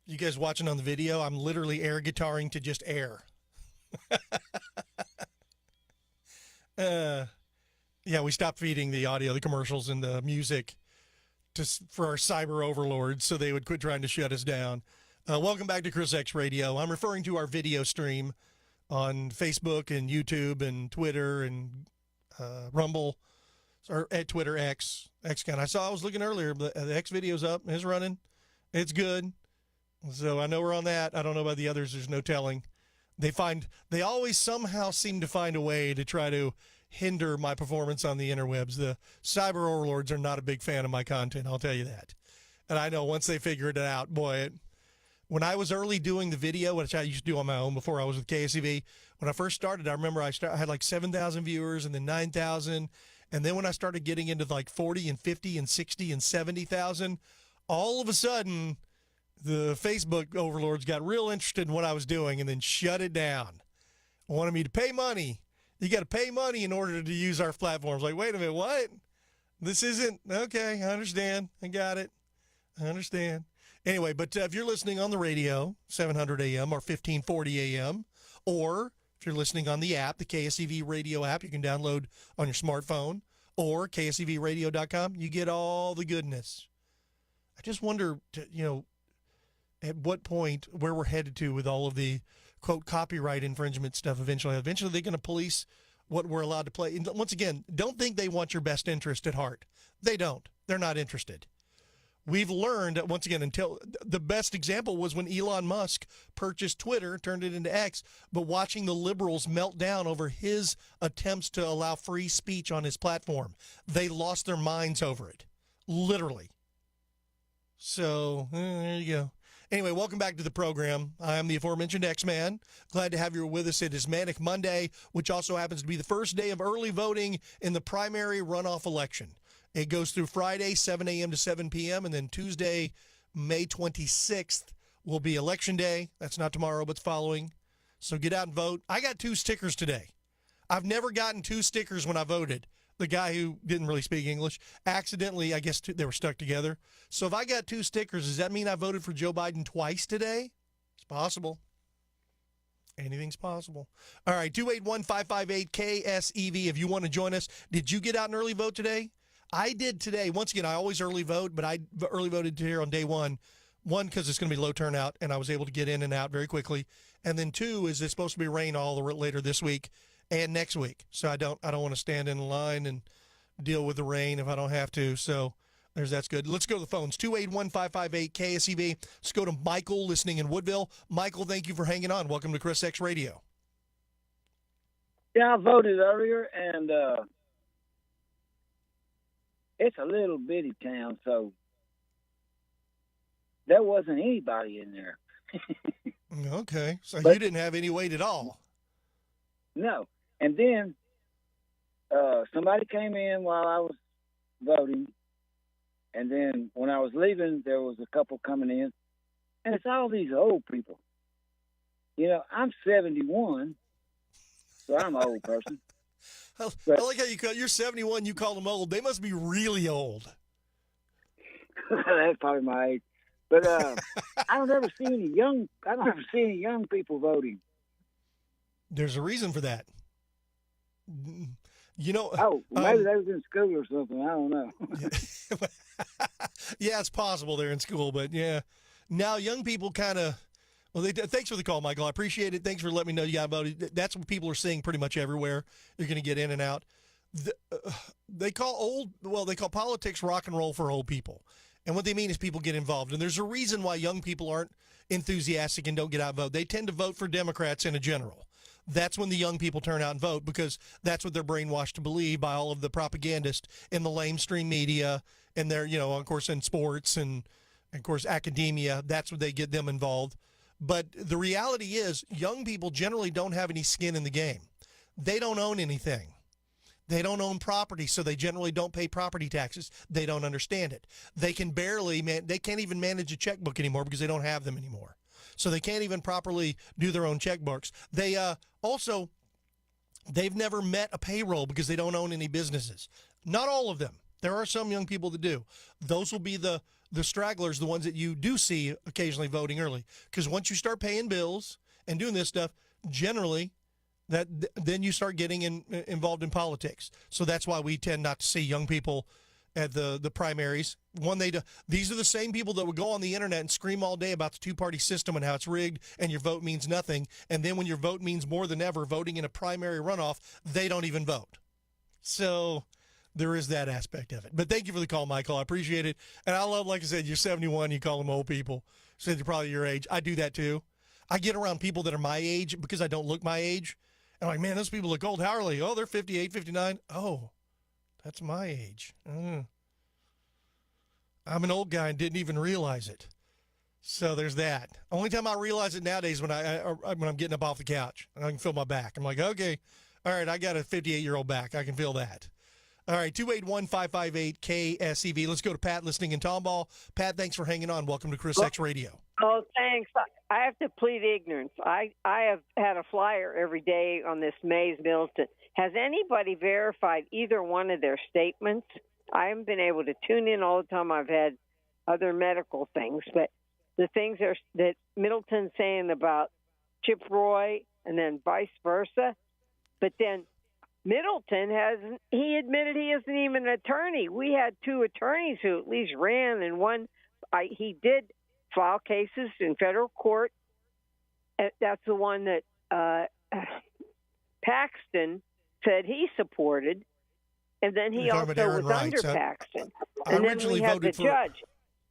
You guys watching on the video, I'm literally air guitaring to just air. Yeah, we stopped feeding the audio, the commercials, and the music for our cyber overlords so they would quit trying to shut us down. Welcome back to ChrisXradio. I'm referring to our video stream on Facebook and YouTube and Twitter and Rumble, or at Twitter, X. I was looking earlier, the X video's up. It's running. It's good. So I know we're on that. I don't know about the others. There's no telling. They always somehow seem to find a way to try to hinder my performance on the interwebs. The cyber overlords are not a big fan of my content, I'll tell you that. And I know once they figured it out, boy, when I was early doing the video, which I used to do on my own before I was with KSEV, when I first started, I remember I had like 7,000 viewers and then 9,000. And then when I started getting into like 40 and 50 and 60 and 70,000, all of a sudden the Facebook overlords got real interested in what I was doing and then shut it down. Wanted me to pay money. You got to pay money in order to use our platforms. Like, wait a minute, what? This isn't, okay, I understand. I got it. I understand. Anyway, but if you're listening on the radio, 700 AM or 1540 AM, or if you're listening on the app, the KSEV Radio app, you can download on your smartphone, or KSEVradio.com, you get all the goodness. I just wonder, at what point, where we're headed to with all of the, quote, copyright infringement stuff eventually. Eventually, they're going to police what we're allowed to play. And once again, don't think they want your best interest at heart. They don't. They're not interested. We've learned, once again, until the best example was when Elon Musk purchased Twitter, turned it into X, but watching the liberals melt down over his attempts to allow free speech on his platform. They lost their minds over it, literally. So, there you go. Anyway, welcome back to the program. I am the aforementioned X-Man. Glad to have you with us. It is Manic Monday, which also happens to be the first day of early voting in the primary runoff election. It goes through Friday, 7 a.m. to 7 p.m., and then Tuesday, May 26th, will be Election Day. That's not tomorrow, but it's following. So get out and vote. I got 2 stickers today. I've never gotten 2 stickers when I voted. The guy who didn't really speak English, accidentally, I guess they were stuck together. So if I got 2 stickers, does that mean I voted for Joe Biden twice today? It's possible. Anything's possible. All right, 281-558-KSEV if you want to join us. Did you get out an early vote today? I did today. Once again, I always early vote, but I early voted here on day one. 1, because it's going to be low turnout, and I was able to get in and out very quickly. And then 2, is it's supposed to be rain all later this week and next week. So I don't want to stand in line and deal with the rain if I don't have to. So that's good. Let's go to the phones. 281-558-KSEV. Let's go to Michael listening in Woodville. Michael, thank you for hanging on. Welcome to ChrisXradio. Yeah, I voted earlier, and it's a little bitty town, so there wasn't anybody in there. Okay, so you didn't have any weight at all. No. And then somebody came in while I was voting, and then when I was leaving, there was a couple coming in, and it's all these old people. I'm 71, so I'm an old person. I like how you're 71, you call them old. They must be really old. That's probably my age. But I don't ever see any young people voting. There's a reason for that. Maybe they was in school or something. I don't know. Yeah, it's possible they're in school, but yeah. Now young people kind of. Well, thanks for the call, Michael. I appreciate it. Thanks for letting me know you got voted. That's what people are seeing pretty much everywhere. You're going to get in and out. They call politics rock and roll for old people. And what they mean is people get involved. And there's a reason why young people aren't enthusiastic and don't get out and vote. They tend to vote for Democrats in a general. That's when the young people turn out and vote, because that's what they're brainwashed to believe by all of the propagandists in the lamestream media and their, of course, in sports and, of course, academia. That's what they get them involved. But the reality is young people generally don't have any skin in the game. They don't own anything. They don't own property, so they generally don't pay property taxes. They don't understand it. They can't even manage a checkbook anymore because they don't have them anymore. So they can't even properly do their own checkbooks. They've never met a payroll because they don't own any businesses. Not all of them. There are some young people that do. Those will be the the stragglers, the ones that you do see occasionally voting early. Because once you start paying bills and doing this stuff, generally, then you start getting involved in politics. So that's why we tend not to see young people at the primaries. These are the same people that would go on the internet and scream all day about the two-party system and how it's rigged and your vote means nothing. And then when your vote means more than ever, voting in a primary runoff, they don't even vote. So there is that aspect of it. But thank you for the call, Michael. I appreciate it. And I love, like I said, you're 71, you call them old people. Said you're probably your age. I do that too. I get around people that are my age because I don't look my age. And I'm like, man, those people look old. How are they? Oh, they're 58, 59. Oh, that's my age. I'm an old guy and didn't even realize it. So there's that. Only time I realize it nowadays when I'm getting up off the couch and I can feel my back. I'm like, okay, all right, I got a 58-year-old back. I can feel that. All right, 281-558-KSEV. Let's go to Pat listening in Tomball. Pat, thanks for hanging on. Welcome to ChrisX Radio. Oh, thanks. I have to plead ignorance. I have had a flyer every day on this Mays Middleton. Has anybody verified either one of their statements? I haven't been able to tune in all the time. I've had other medical things, but the things that Middleton's saying about Chip Roy and then vice versa, but then Middleton he admitted he isn't even an attorney. We had two attorneys who at least ran, and he did file cases in federal court. That's the one that Paxton said he supported, and then he also was under Paxton. And then we had the judge.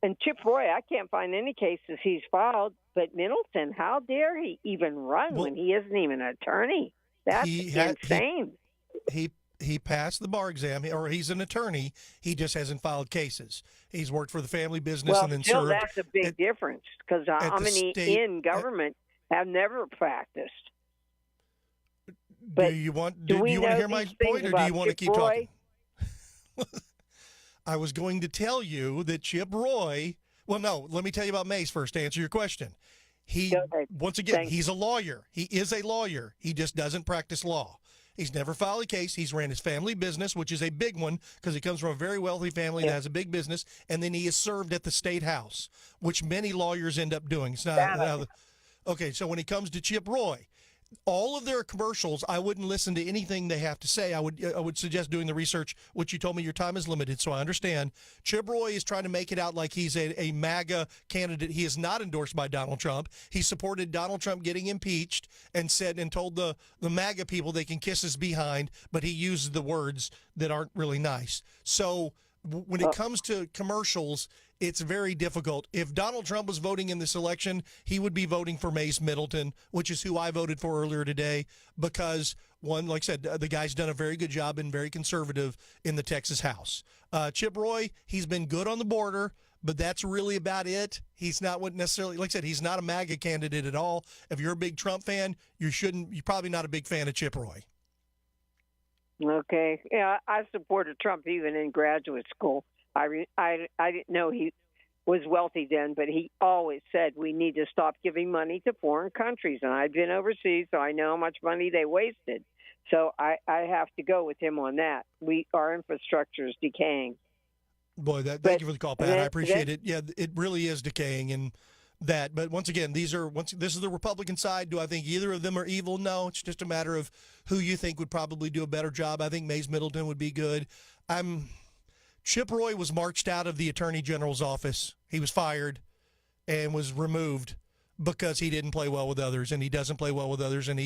And Chip Roy, I can't find any cases he's filed, but Middleton, how dare he even run when he isn't even an attorney? That's insane. He passed the bar exam, or he's an attorney. He just hasn't filed cases. He's worked for the family business and then served. Well, that's a big difference, because how many in government have never practiced? Do you want to hear my point, or do you want to keep talking? I was going to tell you that Chip Roy. Well, no. Let me tell you about Mays first to answer your question. Once again, he's a lawyer. He is a lawyer. He just doesn't practice law. He's never filed a case. He's ran his family business, which is a big one because he comes from a very wealthy family that has a big business, and then he is served at the state house, which many lawyers end up doing. It's not, okay, so when it comes to Chip Roy, all of their commercials, I wouldn't listen to anything they have to say. I would suggest doing the research, which you told me your time is limited, so I understand. Chip Roy is trying to make it out like he's a MAGA candidate. He is not endorsed by Donald Trump. He supported Donald Trump getting impeached and told the MAGA people they can kiss his behind, but he uses the words that aren't really nice. So when it comes to commercials, it's very difficult. If Donald Trump was voting in this election, he would be voting for Mays Middleton, which is who I voted for earlier today, because, one, like I said, the guy's done a very good job and very conservative in the Texas House. Chip Roy, he's been good on the border, but that's really about it. He's not what necessarily, like I said, he's not a MAGA candidate at all. If you're a big Trump fan, you're probably not a big fan of Chip Roy. Okay. Yeah, I supported Trump even in graduate school. I didn't know he was wealthy then, but he always said we need to stop giving money to foreign countries. And I've been overseas, so I know how much money they wasted. So I have to go with him on that. Our infrastructure is decaying. Boy, thank you for the call, Pat. I appreciate it. Yeah, it really is decaying, and that. But once again, this is the Republican side. Do I think either of them are evil? No, it's just a matter of who you think would probably do a better job. I think Mays Middleton would be good. Chip Roy was marched out of the Attorney General's office. He was fired and was removed because he didn't play well with others, and he doesn't play well with others. And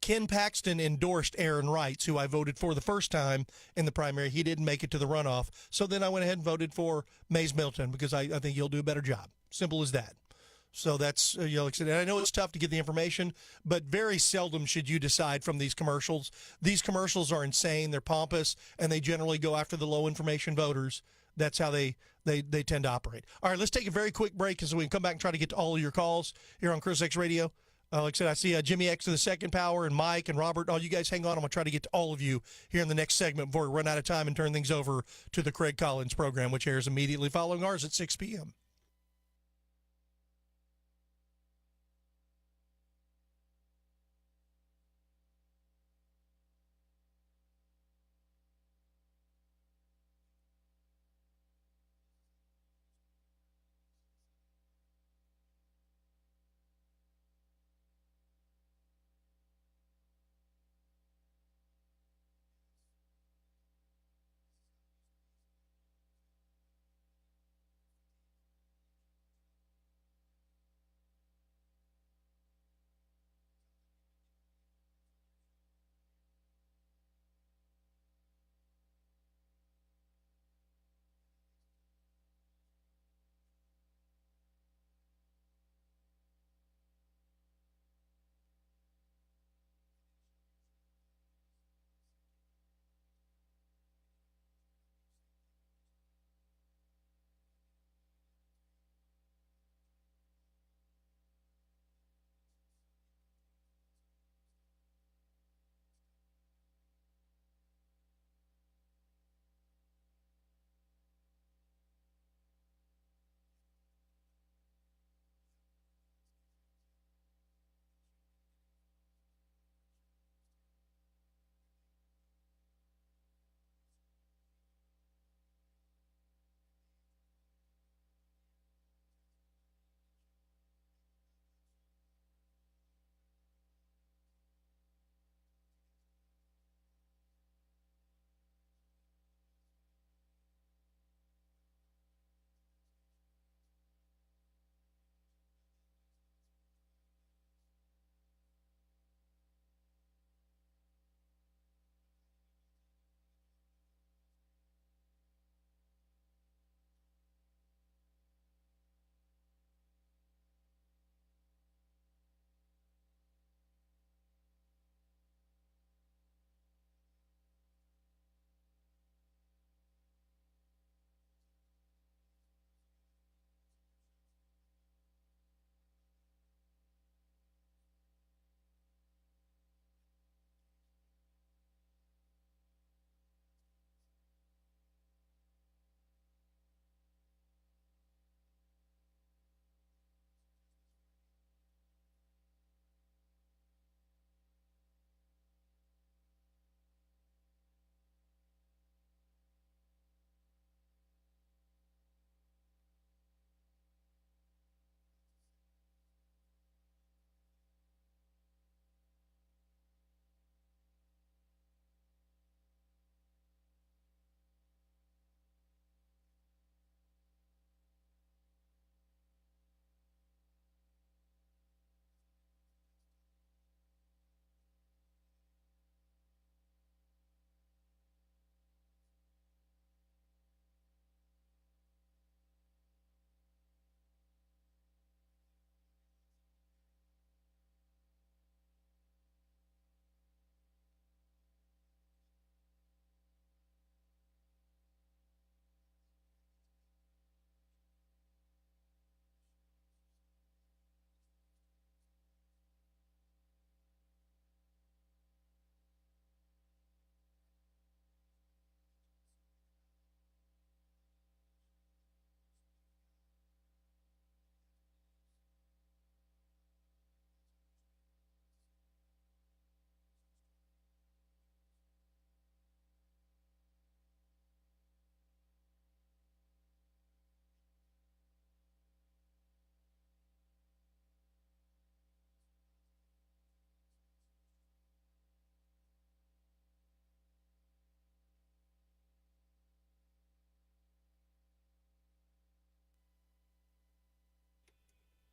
Ken Paxton endorsed Aaron Wrights, who I voted for the first time in the primary. He didn't make it to the runoff. So then I went ahead and voted for Mays Middleton because I think he'll do a better job. Simple as that. So that's, like I said, and I know it's tough to get the information, but very seldom should you decide from these commercials. These commercials are insane. They're pompous, and they generally go after the low information voters. That's how they tend to operate. All right, let's take a very quick break so we can come back and try to get to all of your calls here on ChrisX Radio. Like I said, I see Jimmy X to the second power and Mike and Robert. Oh, you guys hang on. I'm going to try to get to all of you here in the next segment before we run out of time and turn things over to the Craig Collins program, which airs immediately following ours at 6 p.m.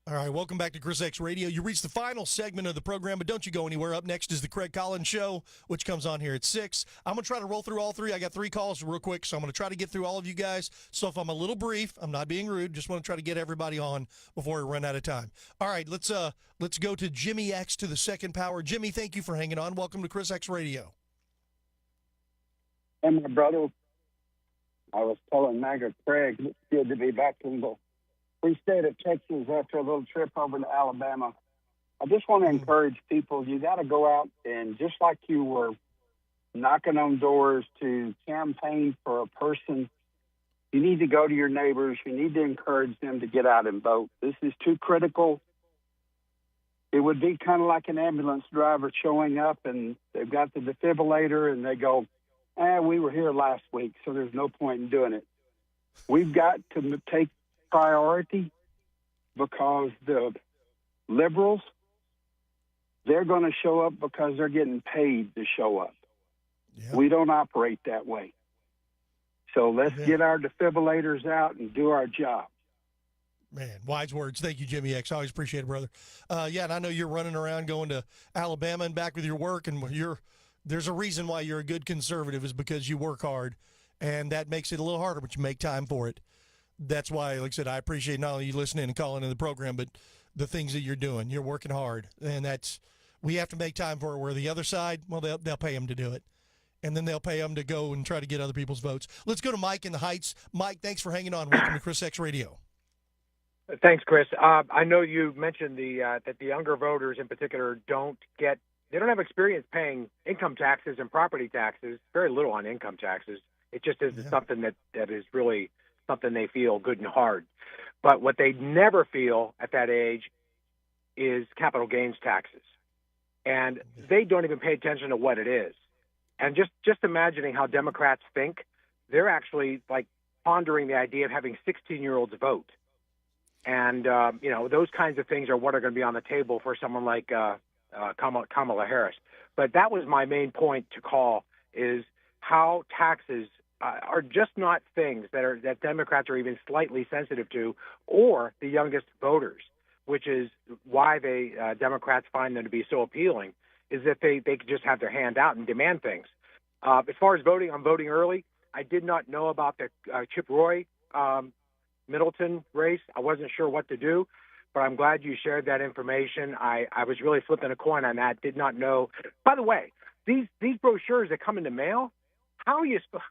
All right, welcome back to ChrisX Radio. You reached the final segment of the program, but don't you go anywhere. Up next is the Craig Collins Show, which comes on here at 6. I'm going to try to roll through all three. I got 3 calls real quick, so I'm going to try to get through all of you guys. So if I'm a little brief, I'm not being rude. Just want to try to get everybody on before we run out of time. All right, let's go to Jimmy X to the second power. Jimmy, thank you for hanging on. Welcome to ChrisX Radio. And my brother, I was telling Maggot Craig, it's good to be back in the free state of Texas after a little trip over to Alabama. I just want to encourage people, you got to go out and just like you were knocking on doors to campaign for a person, you need to go to your neighbors. You need to encourage them to get out and vote. This is too critical. It would be kind of like an ambulance driver showing up and they've got the defibrillator and they go, we were here last week, so there's no point in doing it. We've got to take priority because the liberals, they're going to show up because they're getting paid to show up. Yep. We don't operate that way. So let's get our defibrillators out and do our job. Man, wise words. Thank you, Jimmy X. I always appreciate it, brother. And I know you're running around going to Alabama and back with your work, and there's a reason why you're a good conservative is because you work hard, and that makes it a little harder, but you make time for it. That's why, like I said, I appreciate not only you listening and calling in the program, but the things that you're doing. You're working hard, and we have to make time for it. Where the other side, well, they'll pay them to do it, and then they'll pay them to go and try to get other people's votes. Let's go to Mike in the Heights. Mike, thanks for hanging on. Welcome to ChrisX Radio. Thanks, Chris. I know you mentioned that the younger voters in particular don't have experience paying income taxes and property taxes, very little on income taxes. It just isn't something that is really something they feel good and hard. But what they never feel at that age is capital gains taxes. And they don't even pay attention to what it is. And just imagining how Democrats think, they're actually like pondering the idea of having 16-year-olds vote. And, those kinds of things are what are going to be on the table for someone like Kamala Harris. But that was my main point to call, is how taxes are just not things that Democrats are even slightly sensitive to, or the youngest voters, which is why Democrats find them to be so appealing, is that they can just have their hand out and demand things. As far as voting, I'm voting early. I did not know about the Chip Roy Middleton race. I wasn't sure what to do, but I'm glad you shared that information. I was really flipping a coin on that. Did not know. By the way, these brochures that come in the mail, how are you supposed?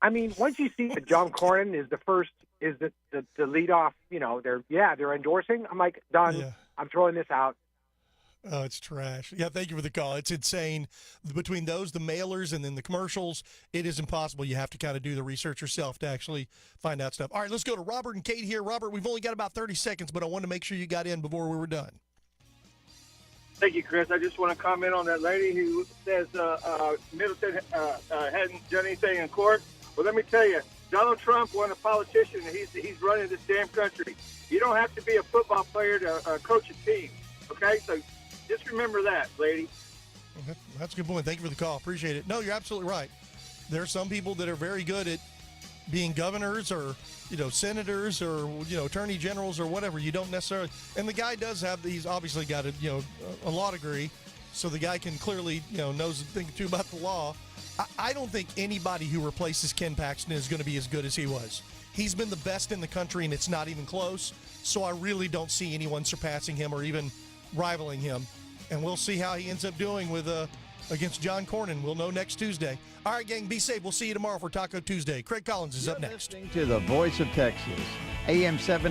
I mean, once you see that John Cornyn is the lead off, they're endorsing. I'm like, done. Yeah. I'm throwing this out. Oh, it's trash. Yeah, thank you for the call. It's insane. Between those, the mailers, and then the commercials, it is impossible. You have to kind of do the research yourself to actually find out stuff. All right, let's go to Robert and Kate here. Robert, we've only got about 30 seconds, but I wanted to make sure you got in before we were done. Thank you, Chris. I just want to comment on that lady who says Middleton hadn't done anything in court. Well, let me tell you, Donald Trump wasn't a politician, and he's running this damn country. You don't have to be a football player to coach a team, okay? So just remember that, lady. Okay. That's a good point. Thank you for the call. Appreciate it. No, you're absolutely right. There are some people that are very good at being governors or, senators or, attorney generals or whatever. You don't necessarily – and the guy does have – he's obviously got a law degree, so the guy can clearly, knows a thing or two about the law. I don't think anybody who replaces Ken Paxton is going to be as good as he was. He's been the best in the country, and it's not even close. So I really don't see anyone surpassing him or even rivaling him. And we'll see how he ends up doing with against John Cornyn. We'll know next Tuesday. All right, gang, be safe. We'll see you tomorrow for Taco Tuesday. Craig Collins is up next. Listening to the Voice of Texas, AM 700.